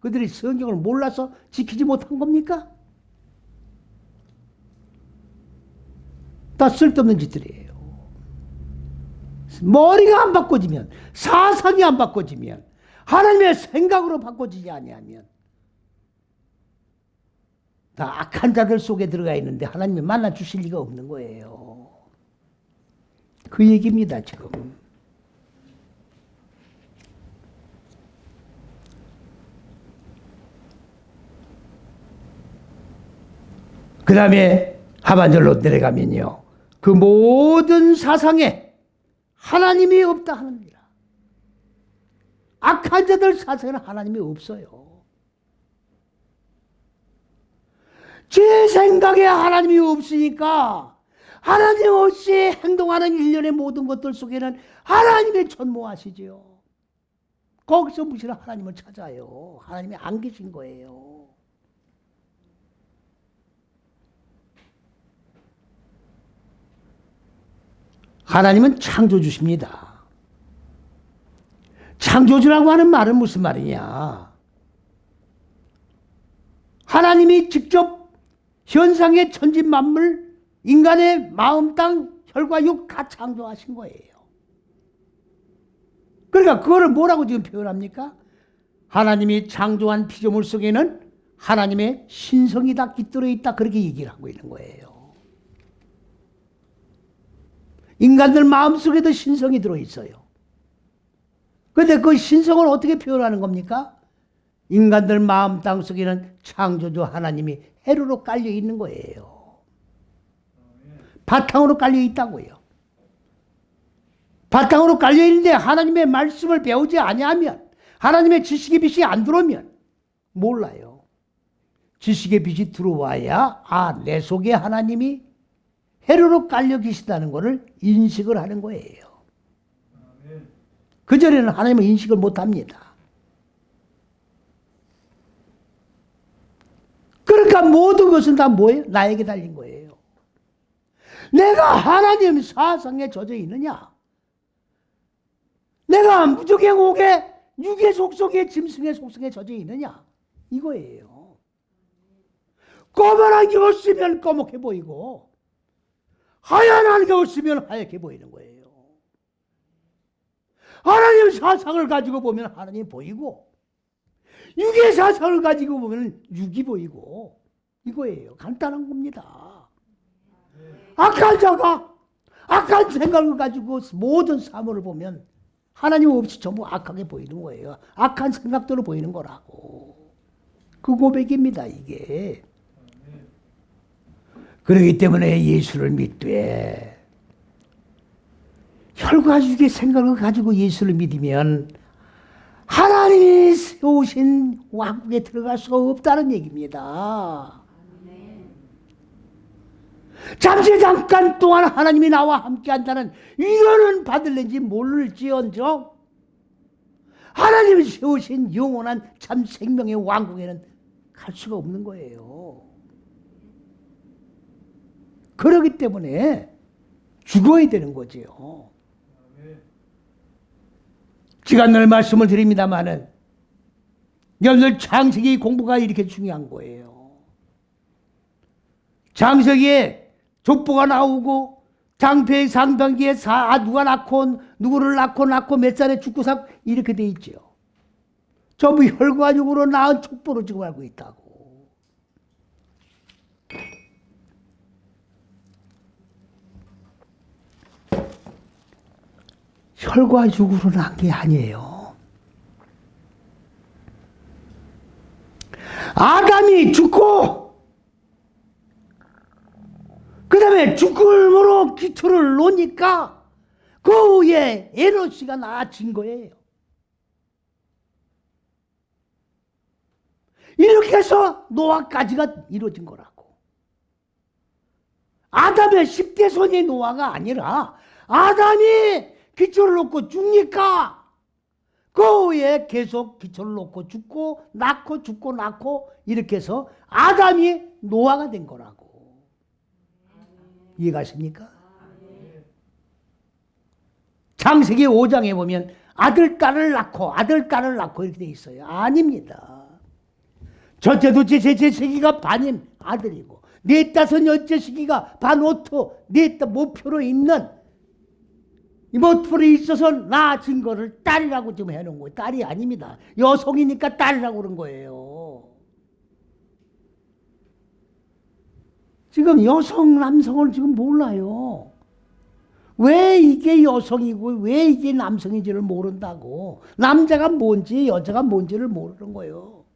그들이 성경을 몰라서 지키지 못한 겁니까? 다 쓸데없는 짓들이에요. 머리가 안 바꿔지면, 사상이 안 바꿔지면, 하나님의 생각으로 바꿔지지 아니하면 다 악한 자들 속에 들어가 있는데 하나님이 만나 주실 리가 없는 거예요. 그 얘기입니다 지금. 그 다음에 하반절로 내려가면요, 그 모든 사상에 하나님이 없다 하느니라. 악한 자들 사상에는 하나님이 없어요. 제 생각에 하나님이 없으니까 하나님 없이 행동하는 일련의 모든 것들 속에는 하나님이 전무하시지요. 거기서 무슨 하나님을 찾아요. 하나님이 안 계신 거예요. 하나님은 창조주십니다. 창조주라고 하는 말은 무슨 말이냐? 하나님이 직접 현상의 천지만물, 인간의 마음, 땅, 혈과 육 다 창조하신 거예요. 그러니까 그거를 뭐라고 지금 표현합니까? 하나님이 창조한 피조물 속에는 하나님의 신성이 다 깃들어 있다, 그렇게 얘기를 하고 있는 거예요. 인간들 마음속에도 신성이 들어있어요. 그런데 그 신성을 어떻게 표현하는 겁니까? 인간들 마음 땅 속에는 창조주 하나님이 해로로 깔려 있는 거예요. 바탕으로 깔려 있다고요. 바탕으로 깔려 있는데 하나님의 말씀을 배우지 아니하면, 하나님의 지식의 빛이 안 들어오면 몰라요. 지식의 빛이 들어와야 내 속에 하나님이 해로로 깔려 계시다는 것을 인식을 하는 거예요. 그전에는 하나님은 인식을 못합니다. 그러니까 모든 것은 다 뭐예요? 나에게 달린 거예요. 내가 하나님 사상에 젖어 있느냐? 내가 무적행 옥에 육의 속성에 짐승의 속성에 젖어 있느냐? 이거예요. 꼬마란 게 없으면 꼬먹해 보이고 하얀 게 없으면 하얗게 보이는 거예요. 하나님 사상을 가지고 보면 하나님이 보이고, 육의 사상을 가지고 보면 육이 보이고, 이거예요. 간단한 겁니다. 악한 자가 악한 생각을 가지고 모든 사물을 보면 하나님 없이 전부 악하게 보이는 거예요. 악한 생각대로 보이는 거라고. 그 고백입니다, 이게. 그렇기 때문에 예수를 믿되 혈과 육의 생각을 가지고 예수를 믿으면 하나님이 세우신 왕국에 들어갈 수가 없다는 얘기입니다. 잠시 잠깐 동안 하나님이 나와 함께 한다는 위로는 받을는지 모를지언정 하나님이 세우신 영원한 참 생명의 왕국에는 갈 수가 없는 거예요. 그렇기 때문에 죽어야 되는 거지요. 제가 늘 말씀을 드립니다마는 여러분들 창세기 공부가 이렇게 중요한 거예요. 창세기에 족보가 나오고 장패 상반기에 누가 낳고 누구를 낳고 몇 살에 죽고 이렇게 돼 있죠. 전부 혈과육으로 낳은 족보로 지금 알고 있다고. 혈과 육으로 낳은 게 아니에요. 아담이 죽고 그 다음에 죽음으로 기초를 놓으니까 그 후에 에노시가 낳아진 거예요. 이렇게 해서 노아까지가 이루어진 거라고. 아담의 10대 손이 노아가 아니라 아담이 기초를 놓고 죽니까 그 후에 계속 기초를 놓고 죽고 낳고 죽고 낳고 이렇게 해서 아담이 노아가 된 거라고. 이해가십니까? 창세기 5장에 보면 아들 딸을 낳고 이렇게 돼 있어요. 아닙니다. 첫째 둘째 셋째 세기가 반인 아들이고 넷 다섯 여째 시기가 반오토 넷 모표로 있는 이 모토로 있어서 낳아진 거를 딸이라고 지금 해놓은 거예요. 딸이 아닙니다. 여성이니까 딸이라고 그런 거예요. 지금 여성, 남성을 지금 몰라요. 왜 이게 여성이고 왜 이게 남성인지를 모른다고. 남자가 뭔지 여자가 뭔지를 모르는 거예요.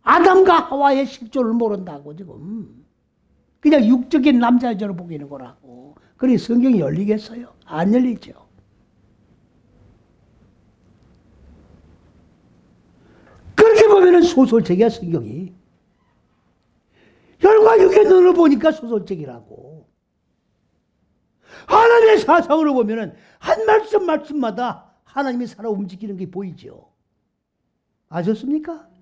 아담과 하와의 실존을 모른다고 지금. 그냥 육적인 남자 여자로 보기는 거라고. 그러니 성경이 열리겠어요? 안 열리죠. 그렇게 보면은 소설책이야 성경이. 혈과 육의 눈으로 보니까 소설책이라고. 하나님의 사상으로 보면은 한 말씀마다 하나님이 살아 움직이는 게 보이죠. 아셨습니까?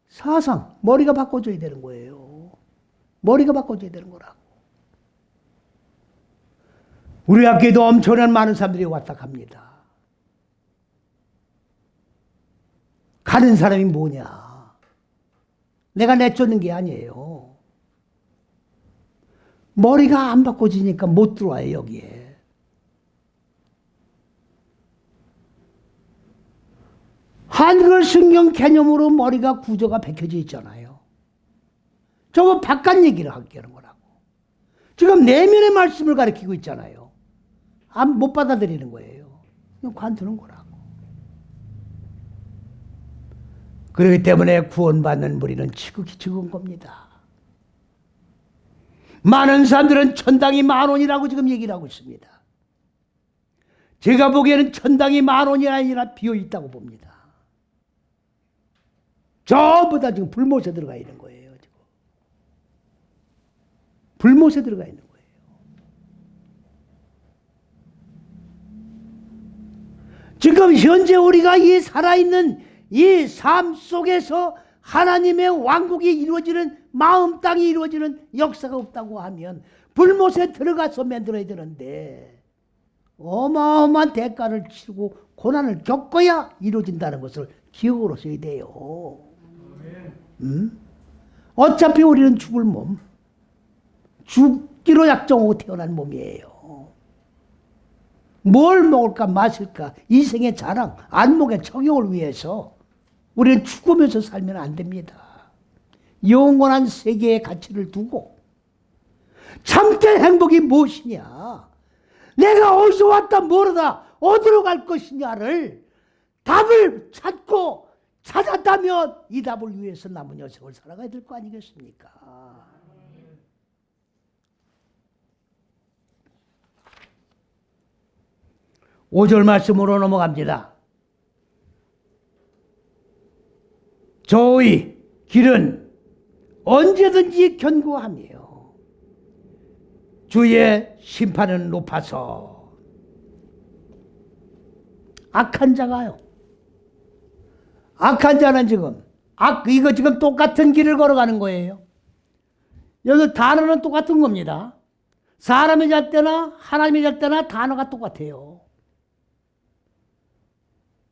사상, 머리가 바꿔줘야 되는 거예요. 머리가 바꿔줘야 되는 거라고. 우리 학교에도 엄청난 많은 사람들이 왔다 갑니다. 가는 사람이 뭐냐? 내가 내쫓는 게 아니에요. 머리가 안 바꿔지니까 못 들어와요, 여기에. 한글 성경 개념으로 머리가 구조가 베껴져 있잖아요. 저거 바깥 얘기를 하는 거라고. 지금 내면의 말씀을 가르치고 있잖아요. 못 받아들이는 거예요. 그냥 관두는 거라고. 그렇기 때문에 구원받는 무리는 지극히 적은 겁니다. 많은 사람들은 천당이 10,000원이라고 지금 얘기를 하고 있습니다. 제가 보기에는 천당이 10,000원이 아니라 비어있다고 봅니다. 전부 다 지금 불못에 들어가 있는 거예요. 지금. 불못에 들어가 있는 거예요. 지금 현재 우리가 이 살아있는 이 삶 속에서 하나님의 왕국이 이루어지는, 마음 땅이 이루어지는 역사가 없다고 하면 불못에 들어가서 만들어야 되는데 어마어마한 대가를 치르고 고난을 겪어야 이루어진다는 것을 기억으로 써야 돼요. 어차피 우리는 죽을 몸, 죽기로 약정하고 태어난 몸이에요. 뭘 먹을까 마실까 이 생의 자랑, 안목의 적용을 위해서 우리는 죽으면서 살면 안 됩니다. 영원한 세계의 가치를 두고 참된 행복이 무엇이냐, 내가 어디서 왔다 뭐로다 어디로 갈 것이냐를 답을 찾고 찾았다면 이 답을 위해서 남은 여생을 살아가야 될 거 아니겠습니까? 5절 말씀으로 넘어갑니다. 저의 길은 언제든지 견고하며 주의 심판은 높아서. 악한 자가요. 악한 자는 지금 이거 지금 똑같은 길을 걸어가는 거예요. 여기 단어는 똑같은 겁니다. 사람이 잘 때나 하나님이 잘 때나 단어가 똑같아요.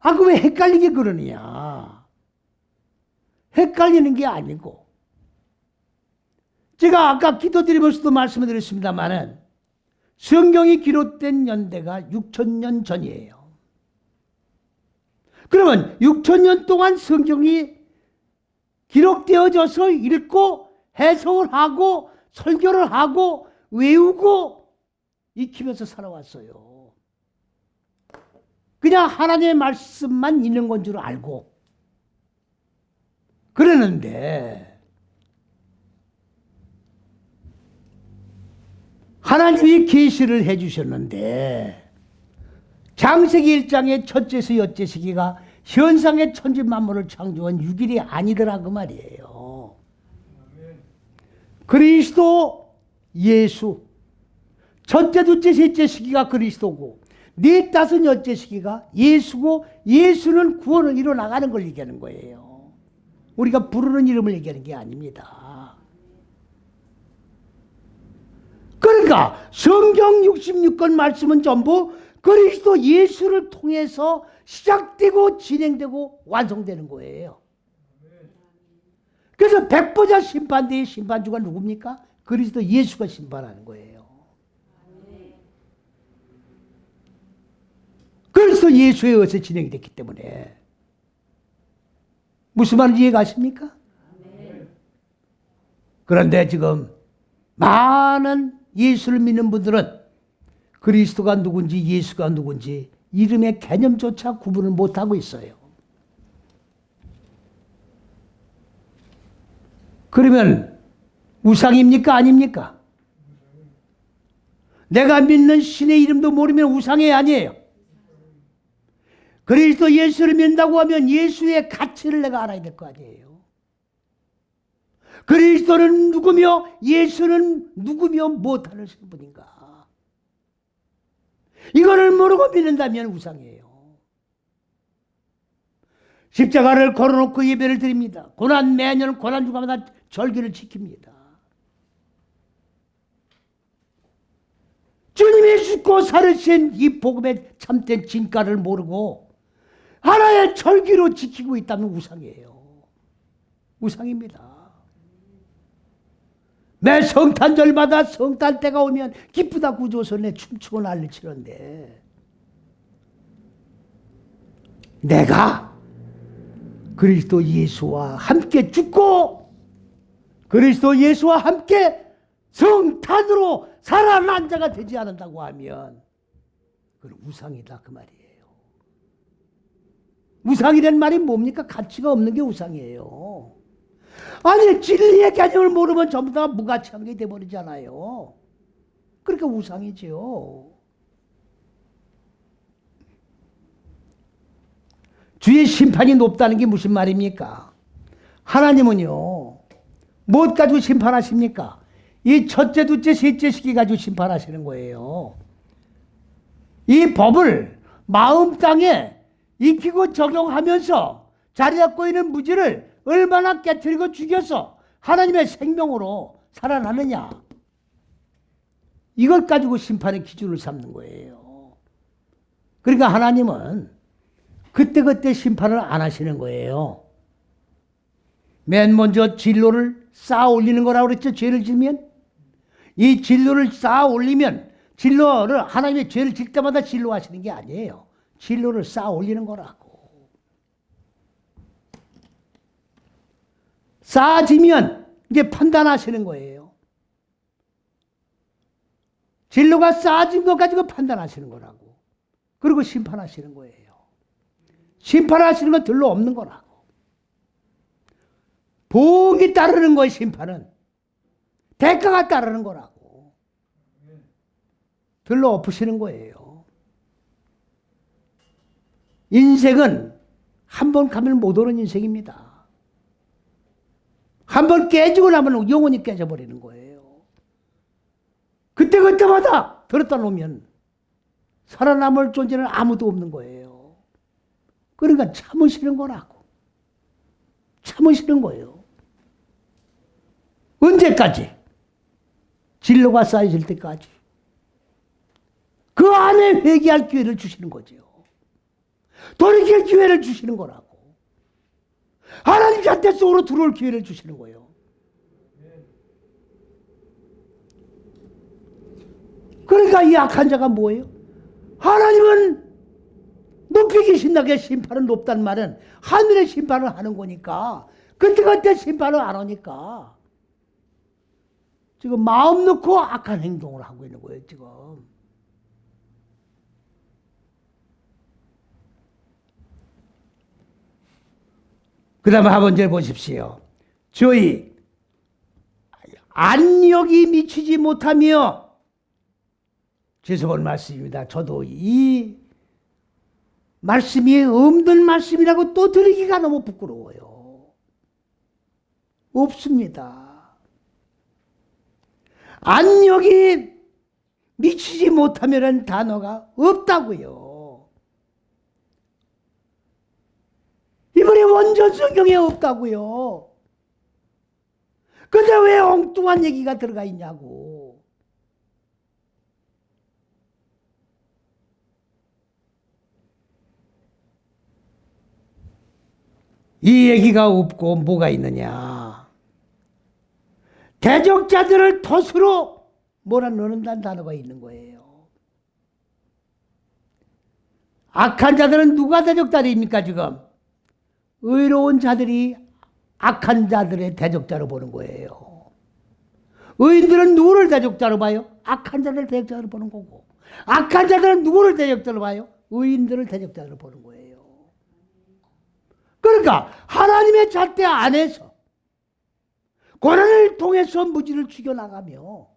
그 왜 헷갈리게 그러느냐? 헷갈리는 게 아니고, 제가 아까 기도드리면서도 말씀을 드렸습니다마는 성경이 기록된 연대가 6,000년 전이에요. 그러면 6,000년 동안 성경이 기록되어져서 읽고 해석을 하고 설교를 하고 외우고 익히면서 살아왔어요. 그냥 하나님의 말씀만 있는 건 줄 알고 그러는데, 하나님이 계시를 해주셨는데 창세기 1장의 첫째서 여째 시기가 현상의 천지 만물을 창조한 6일이 아니더라 그 말이에요. 그리스도 예수 첫째 둘째 셋째 시기가 그리스도고 넷 다섯 여째 시기가 예수고, 예수는 구원을 이뤄 나가는 걸 얘기하는 거예요. 우리가 부르는 이름을 얘기하는 게 아닙니다. 그러니까 성경 66권 말씀은 전부 그리스도 예수를 통해서 시작되고 진행되고 완성되는 거예요. 그래서 백보자 심판대의 심판주가 누굽니까? 그리스도 예수가 심판하는 거예요. 그리스도 예수에 의해서 진행이 됐기 때문에. 무슨 말인지 이해가십니까? 그런데 지금 많은 예수를 믿는 분들은 그리스도가 누군지 예수가 누군지 이름의 개념조차 구분을 못하고 있어요. 그러면 우상입니까? 아닙니까? 내가 믿는 신의 이름도 모르면 우상이 아니에요. 그리스도 예수를 믿는다고 하면 예수의 가치를 내가 알아야 될 거 아니에요. 그리스도는 누구며 예수는 누구며 무엇하는 분인가. 이거를 모르고 믿는다면 우상이에요. 십자가를 걸어놓고 예배를 드립니다. 매년 고난 주간마다 절기를 지킵니다. 주님이 죽고 살으신 이 복음의 참된 진가를 모르고 하나의 절기로 지키고 있다면 우상이에요. 우상입니다. 매 성탄절마다 성탄 때가 오면 기쁘다 구조선에 춤추고 난리 치는데 내가 그리스도 예수와 함께 죽고 그리스도 예수와 함께 성탄으로 살아난 자가 되지 않는다고 하면 그건 우상이다 그 말이에요. 우상이란 말이 뭡니까? 가치가 없는 게 우상이에요. 아니 진리의 개념을 모르면 전부 다 무가치한 게 돼버리잖아요. 그러니까 우상이지요. 주의 심판이 높다는 게 무슨 말입니까? 하나님은요 무엇 가지고 심판하십니까? 이 첫째, 둘째, 셋째 시기 가지고 심판하시는 거예요. 이 법을 마음 땅에 익히고 적용하면서 자리 잡고 있는 무지를 얼마나 깨뜨리고 죽여서 하나님의 생명으로 살아나느냐. 이걸 가지고 심판의 기준을 삼는 거예요. 그러니까 하나님은 그때그때 심판을 안 하시는 거예요. 맨 먼저 진로를 쌓아 올리는 거라고 그랬죠. 죄를 지면. 이 진로를 쌓아 올리면 진로를 하나님의 죄를 질 때마다 진로하시는 게 아니에요. 진로를 쌓아 올리는 거라고. 쌓아지면 이제 판단하시는 거예요. 진로가 쌓아진 것 가지고 판단하시는 거라고. 그리고 심판하시는 거예요. 심판하시는 건 별로 없는 거라고. 복이 따르는 거예요. 심판은. 대가가 따르는 거라고. 별로 엎으시는 거예요. 인생은 한 번 가면 못 오는 인생입니다. 한 번 깨지고 나면 영원히 깨져버리는 거예요. 그때마다 들었다 놓으면 살아남을 존재는 아무도 없는 거예요. 그러니까 참으시는 거라고. 참으시는 거예요. 언제까지? 진로가 쌓여질 때까지. 그 안에 회개할 기회를 주시는 거죠. 돌이킬 기회를 주시는 거라고. 하나님 자태 속으로 들어올 기회를 주시는 거예요. 그러니까 이 악한 자가 뭐예요? 하나님은 높이 계신다게 심판은 높단 말은 하늘의 심판을 하는 거니까 그때 심판을 안 하니까 지금 마음 놓고 악한 행동을 하고 있는 거예요. 지금. 그 다음에 하번절 보십시오. 저희 안력이 미치지 못하며 죄송한 말씀입니다. 저도 이 말씀이 없는 말씀이라고 또 드리기가 너무 부끄러워요. 없습니다. 안력이 미치지 못하면은 단어가 없다고요. 이번에 원전 성경에 없다고요. 근데 왜 엉뚱한 얘기가 들어가 있냐고. 이 얘기가 없고 뭐가 있느냐. 대적자들을 덫으로 몰아넣는다는 단어가 있는 거예요. 악한 자들은 누가 대적자들입니까 지금? 의로운 자들이 악한 자들의 대적자로 보는 거예요. 의인들은 누구를 대적자로 봐요? 악한 자들을 대적자로 보는 거고, 악한 자들은 누구를 대적자로 봐요? 의인들을 대적자로 보는 거예요. 그러니까 하나님의 잣대 안에서 고난을 통해서 무지를 죽여나가며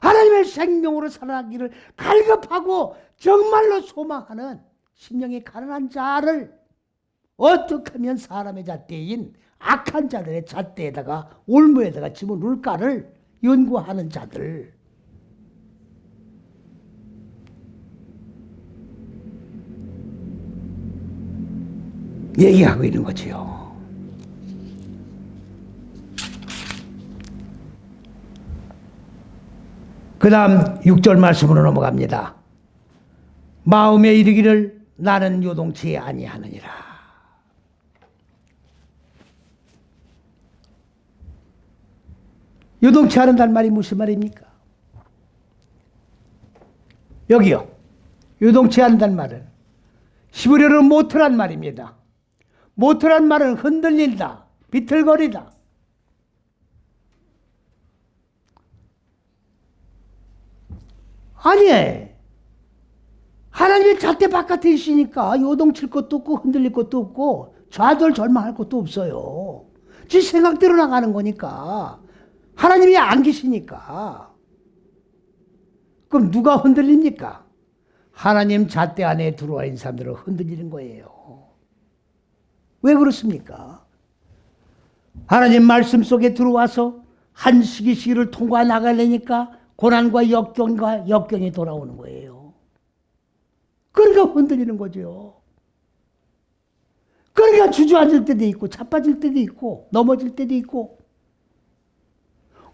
하나님의 생명으로 살아가기를 갈급하고 정말로 소망하는 심령이 가난한 자를 어떻게 하면 사람의 잣대인 악한 자들의 잣대에다가 올무에다가 집어넣을까를 연구하는 자들, 얘기하고 있는 거지요. 그 다음 6절 말씀으로 넘어갑니다. 마음에 이르기를 나는 요동치 아니하느니라. 요동치 않는다는 말이 무슨 말입니까? 여기요. 요동치 않는다는 말은 히브리어로 모트란 말입니다. 모트란 말은 흔들린다, 비틀거리다. 아니, 하나님의 잣대 바깥에 있으니까 요동칠 것도 없고 흔들릴 것도 없고 좌절절망할 것도 없어요. 지 생각대로 나가는 거니까. 하나님이 안 계시니까. 그럼 누가 흔들립니까? 하나님 잣대 안에 들어와 있는 사람들은 흔들리는 거예요. 왜 그렇습니까? 하나님 말씀 속에 들어와서 한 시기 시기를 통과 나가려니까 고난과 역경이 돌아오는 거예요. 그러니까 흔들리는 거죠. 그러니까 주저앉을 때도 있고 자빠질 때도 있고 넘어질 때도 있고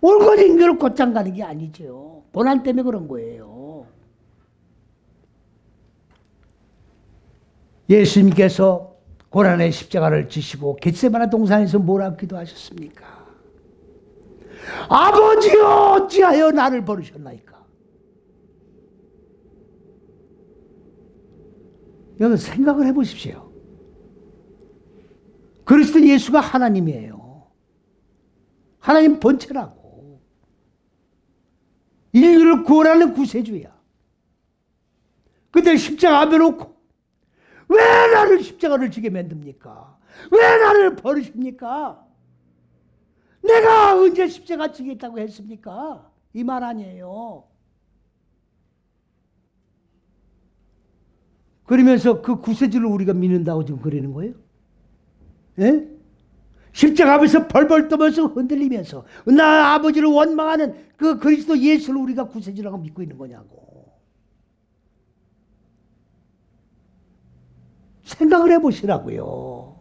올거진 곧장 가는 게 아니죠. 고난 때문에 그런 거예요. 예수님께서 고난의 십자가를 지시고 겟세마네 동산에서 뭐라고 기도하셨습니까? 아버지여 어찌하여 나를 버리셨나이까? 여러분 생각을 해보십시오. 그리스도 예수가 하나님이에요. 하나님 본체라고. 인류를 구원하는 구세주야. 근데 십자가 앞에 놓고 왜 나를 십자가를 지게 만듭니까? 왜 나를 버리십니까? 내가 언제 십자가 지겠다고 했습니까? 이 말 아니에요. 그러면서 그 구세주를 우리가 믿는다고 지금 그러는 거예요? 예? 십자가 앞에서 벌벌 떠면서 흔들리면서 나 아버지를 원망하는 그 그리스도 예수를 우리가 구세주라고 믿고 있는 거냐고. 생각을 해보시라고요.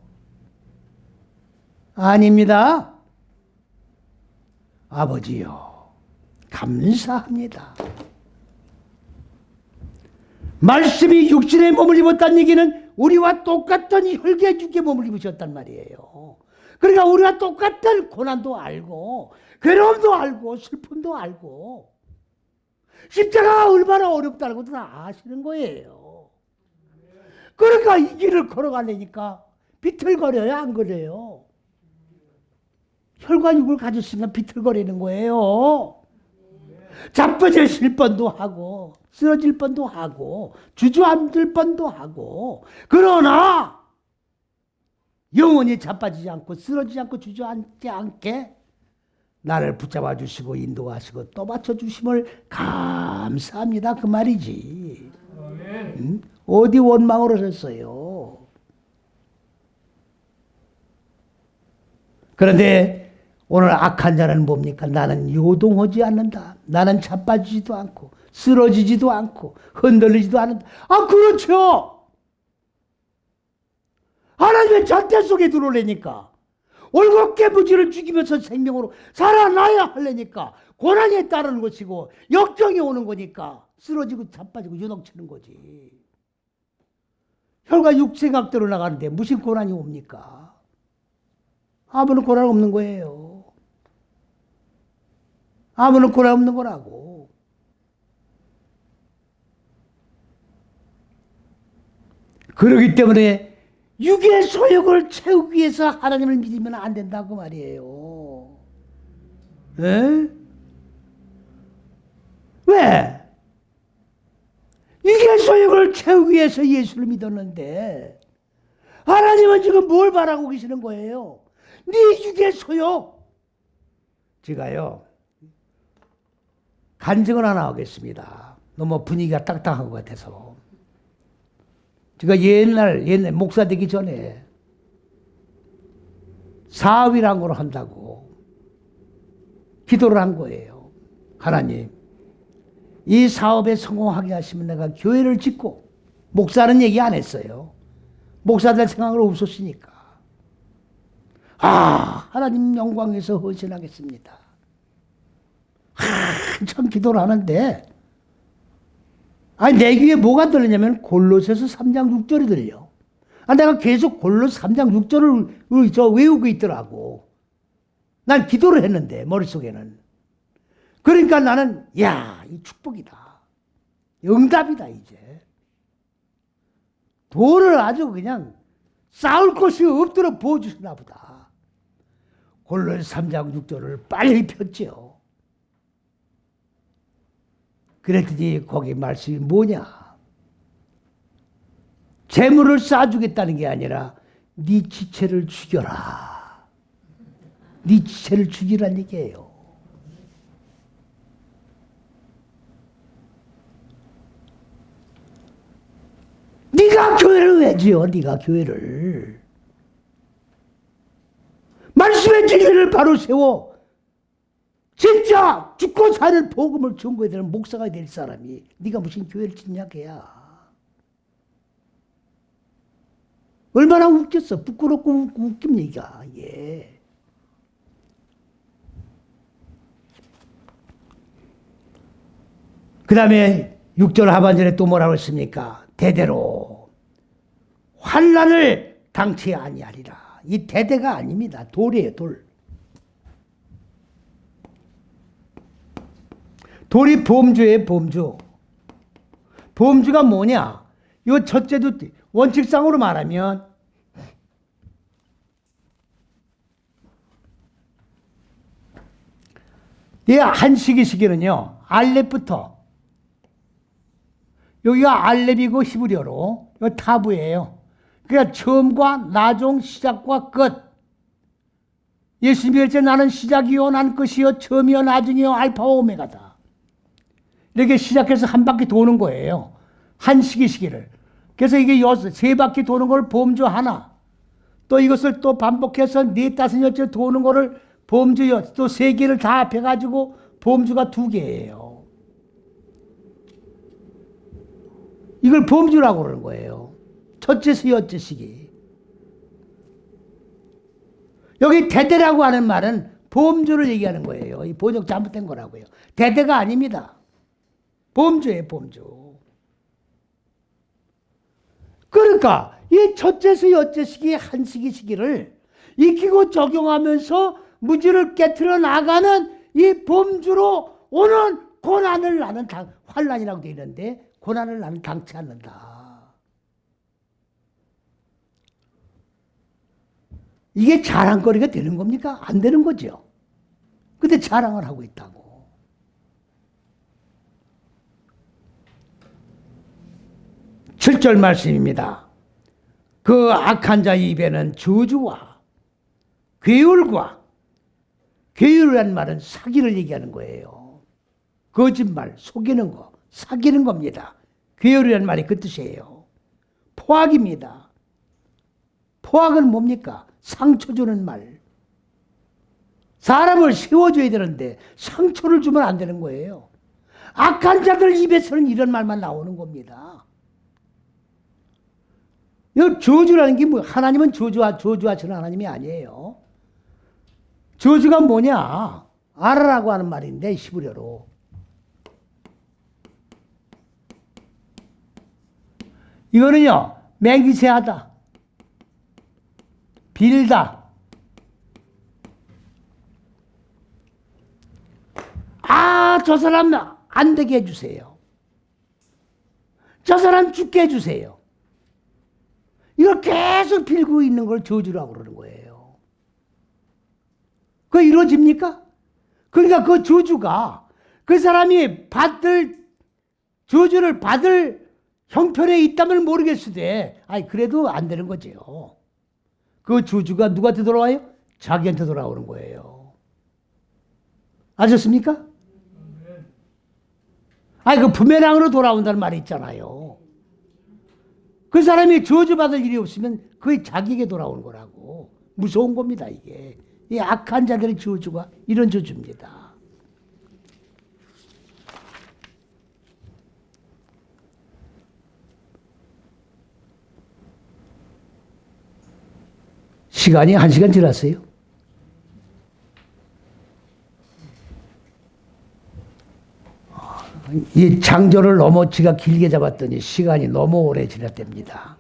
아닙니다. 아버지요, 감사합니다. 말씀이 육신의 몸을 입었다는 얘기는 우리와 똑같은 혈기의 육의 몸을 입으셨단 말이에요. 그러니까 우리가 똑같은 고난도 알고 괴로움도 알고 슬픔도 알고 십자가가 얼마나 어렵다는 것도 다 아시는 거예요. 그러니까 이 길을 걸어가려니까 비틀거려요, 안 그래요? 혈과 육을 가졌으면 비틀거리는 거예요. 자빠질 뻔도 하고 쓰러질 뻔도 하고 주저앉을 뻔도 하고 그러나 영원히 자빠지지 않고 쓰러지지 않고 주저앉지 않게 나를 붙잡아 주시고 인도하시고 또 맞춰주심을 감사합니다 그 말이지. 응? 어디 원망을 하셨어요? 그런데 오늘 악한 자는 뭡니까? 나는 요동하지 않는다. 나는 자빠지지도 않고 쓰러지지도 않고 흔들리지도 않는다. 아 그렇죠. 하나님의 잣대 속에 들어오려니까 올곧게 무지를 죽이면서 생명으로 살아나야 하려니까 고난에 따르는 것이고 역경이 오는 거니까 쓰러지고 자빠지고 요동치는 거지. 혈과 육 생각대로 나가는데 무슨 고난이 옵니까? 아무런 고난 없는 거예요. 아무런 고난 없는 거라고. 그렇기 때문에 육의 소욕을 채우기 위해서 하나님을 믿으면 안 된다고 말이에요. 에? 왜? 육의 소욕을 채우기 위해서 예수를 믿었는데 하나님은 지금 뭘 바라고 계시는 거예요? 네 육의 소욕, 제가요, 간증을 하나 하겠습니다. 너무 분위기가 딱딱한 것 같아서. 제가 옛날 목사 되기 전에 사업이란 걸 한다고 기도를 한 거예요. 하나님, 이 사업에 성공하게 하시면 내가 교회를 짓고, 목사는 얘기 안 했어요. 목사 될 생각은 없었으니까. 하나님 영광에서 헌신하겠습니다. 한참 기도를 하는데, 내 귀에 뭐가 들리냐면 골로새서 3장 6절이 들려. 내가 계속 골로새 3장 6절을 외우고 있더라고. 난 기도를 했는데 머릿속에는. 그러니까 나는 이 축복이다. 응답이다 이제. 돈을 아주 그냥 쌓을 것이 없도록 부어주시나 보다. 골로새 3장 6절을 빨리 폈죠. 그랬더니 거기 말씀이 뭐냐? 재물을 쌓아주겠다는 게 아니라 네 지체를 죽여라. 네 지체를 죽이란 얘기예요. 네가 교회를 왜 지어? 네가 교회를. 말씀의 진리를 바로 세워 진짜 죽고 사는 복음을 전거해야 되는 목사가 될 사람이 네가 무슨 교회를 짓냐 걔야. 얼마나 웃겼어. 부끄럽고 웃김 얘기가. 예. 그 다음에 6절 하반절에 또 뭐라고 했습니까? 대대로 환난을 당치 아니하리라. 이 대대가 아닙니다. 돌이에요. 돌. 돌이 범주예요. 범주. 범주가 뭐냐? 이 첫째도 원칙상으로 말하면 이 한시기시기는요. 알렙부터 여기가 알렙이고 히브리어로 이 타부예요. 그러니까 처음과 나중 시작과 끝. 예수님이 그랬죠. 나는 시작이요 난 끝이요 처음이요 나중이요 알파와 오메가다. 이렇게 시작해서 한 바퀴 도는 거예요. 한 시기를. 그래서 이게 세 바퀴 도는 걸 범주 하나. 또 이것을 또 반복해서 네 다섯 여째 도는 거를 범주 또 세 개를 다 합해가지고 범주가 두 개예요. 이걸 범주라고 그러는 거예요. 첫째서 여째 시기. 여기 대대라고 하는 말은 범주를 얘기하는 거예요. 이 번역 잘못된 거라고요. 대대가 아닙니다. 범주예요, 범주. 그러니까 이 첫째서 여째 시기 한 시기를 익히고 적용하면서 무지를 깨트려 나가는 이 범주로 오는 고난을 나는 환난이라고 되어 있는데 고난을 나는 당치 않는다. 이게 자랑거리가 되는 겁니까? 안 되는 거죠. 근데 자랑을 하고 있다고. 7절 말씀입니다. 그 악한 자 입에는 저주와 괴율과, 괴율이라는 말은 사기를 얘기하는 거예요. 거짓말, 속이는 거, 사기는 겁니다. 괴율이라는 말이 그 뜻이에요. 포악입니다. 포악은 뭡니까? 상처 주는 말. 사람을 세워줘야 되는데 상처를 주면 안 되는 거예요. 악한 자들 입에서는 이런 말만 나오는 겁니다. 이 저주라는 게 뭐, 하나님은 저주하시는 하나님이 아니에요. 저주가 뭐냐? 알아라고 하는 말인데, 히브리어로. 이거는요, 맹기세하다, 빌다. 저 사람 안 되게 해주세요. 저 사람 죽게 해주세요. 이걸 계속 빌고 있는 걸 저주라고 그러는 거예요. 그거 이루어집니까? 그러니까 그 저주가 그 사람이 저주를 받을 형편에 있다면 모르겠으되, 그래도 안 되는 거죠. 그 저주가 누구한테 돌아와요? 자기한테 돌아오는 거예요. 아셨습니까? 아니, 그 부메랑으로 돌아온다는 말이 있잖아요. 그 사람이 저주받을 일이 없으면 그게 자기에게 돌아오는 거라고. 무서운 겁니다, 이게. 이 악한 자들의 저주가 이런 저주입니다. 시간이 1시간 지났어요. 이 장조를 너무 지가 길게 잡았더니 시간이 너무 오래 지났답니다.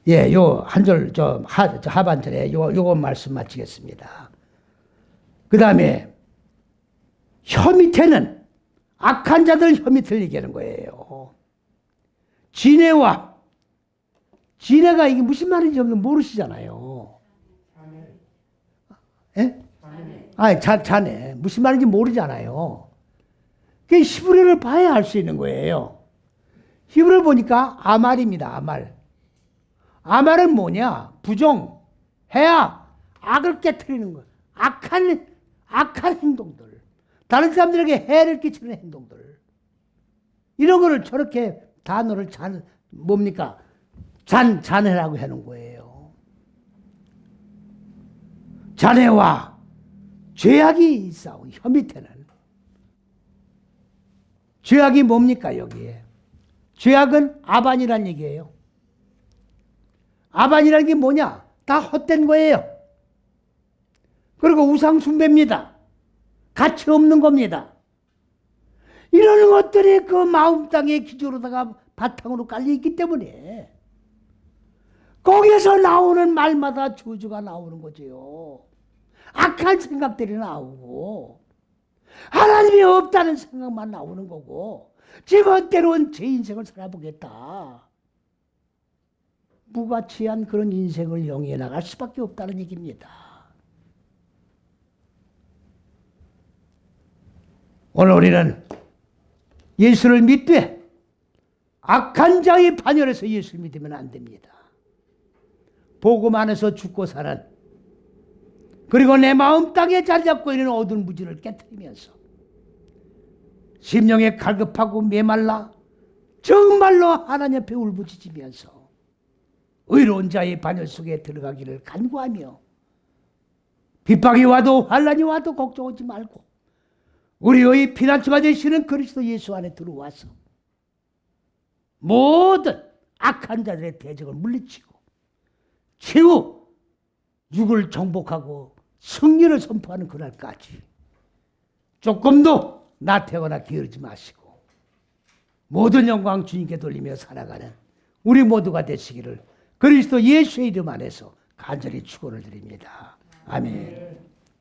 예, 요 한 절, 하반절에 요거 말씀 마치겠습니다. 그 다음에 혀 밑에는 악한 자들 혀 밑을 얘기하는 거예요. 지네가 이게 무슨 말인지 모르시잖아요. 예? 아니, 자네. 무슨 말인지 모르잖아요. 그 히브리어를 봐야 알 수 있는 거예요. 히브리어를 보니까 아말입니다. 아말은 뭐냐? 부정, 해악, 악을 깨트리는 거. 악한 행동들. 다른 사람들에게 해를 끼치는 행동들. 이런 거를 저렇게 단어를 뭡니까? 잔해라고 하는 거예요. 잔해와 죄악이 싸운 혀 밑에는. 죄악이 뭡니까, 여기에? 죄악은 아반이란 얘기예요. 아반이라는 게 뭐냐? 다 헛된 거예요. 그리고 우상숭배입니다. 가치 없는 겁니다. 이런 것들이 그 마음 땅에 기저로다가 바탕으로 깔려있기 때문에 거기에서 나오는 말마다 저주가 나오는 거지요. 악한 생각들이 나오고 하나님이 없다는 생각만 나오는 거고 지멋대로는 제 인생을 살아보겠다. 무가치한 그런 인생을 영위해 나갈 수밖에 없다는 얘기입니다. 오늘 우리는 예수를 믿되 악한 자의 반열에서 예수를 믿으면 안 됩니다. 복음 안에서 죽고 사는 그리고 내 마음 땅에 자리 잡고 있는 어두운 무지를 깨뜨리면서 심령에 갈급하고 메말라 정말로 하나님 앞에 울부짖으면서 의로운 자의 반열 속에 들어가기를 간구하며 핍박이 와도 환난이 와도 걱정하지 말고 우리의 피난처가 되시는 그리스도 예수 안에 들어와서 모든 악한 자들의 대적을 물리치고 최후 육을 정복하고 승리를 선포하는 그날까지 조금도 나태하거나 게으르지 마시고 모든 영광 주님께 돌리며 살아가는 우리 모두가 되시기를 그리스도 예수의 이름 안에서 간절히 축원을 드립니다. 아멘.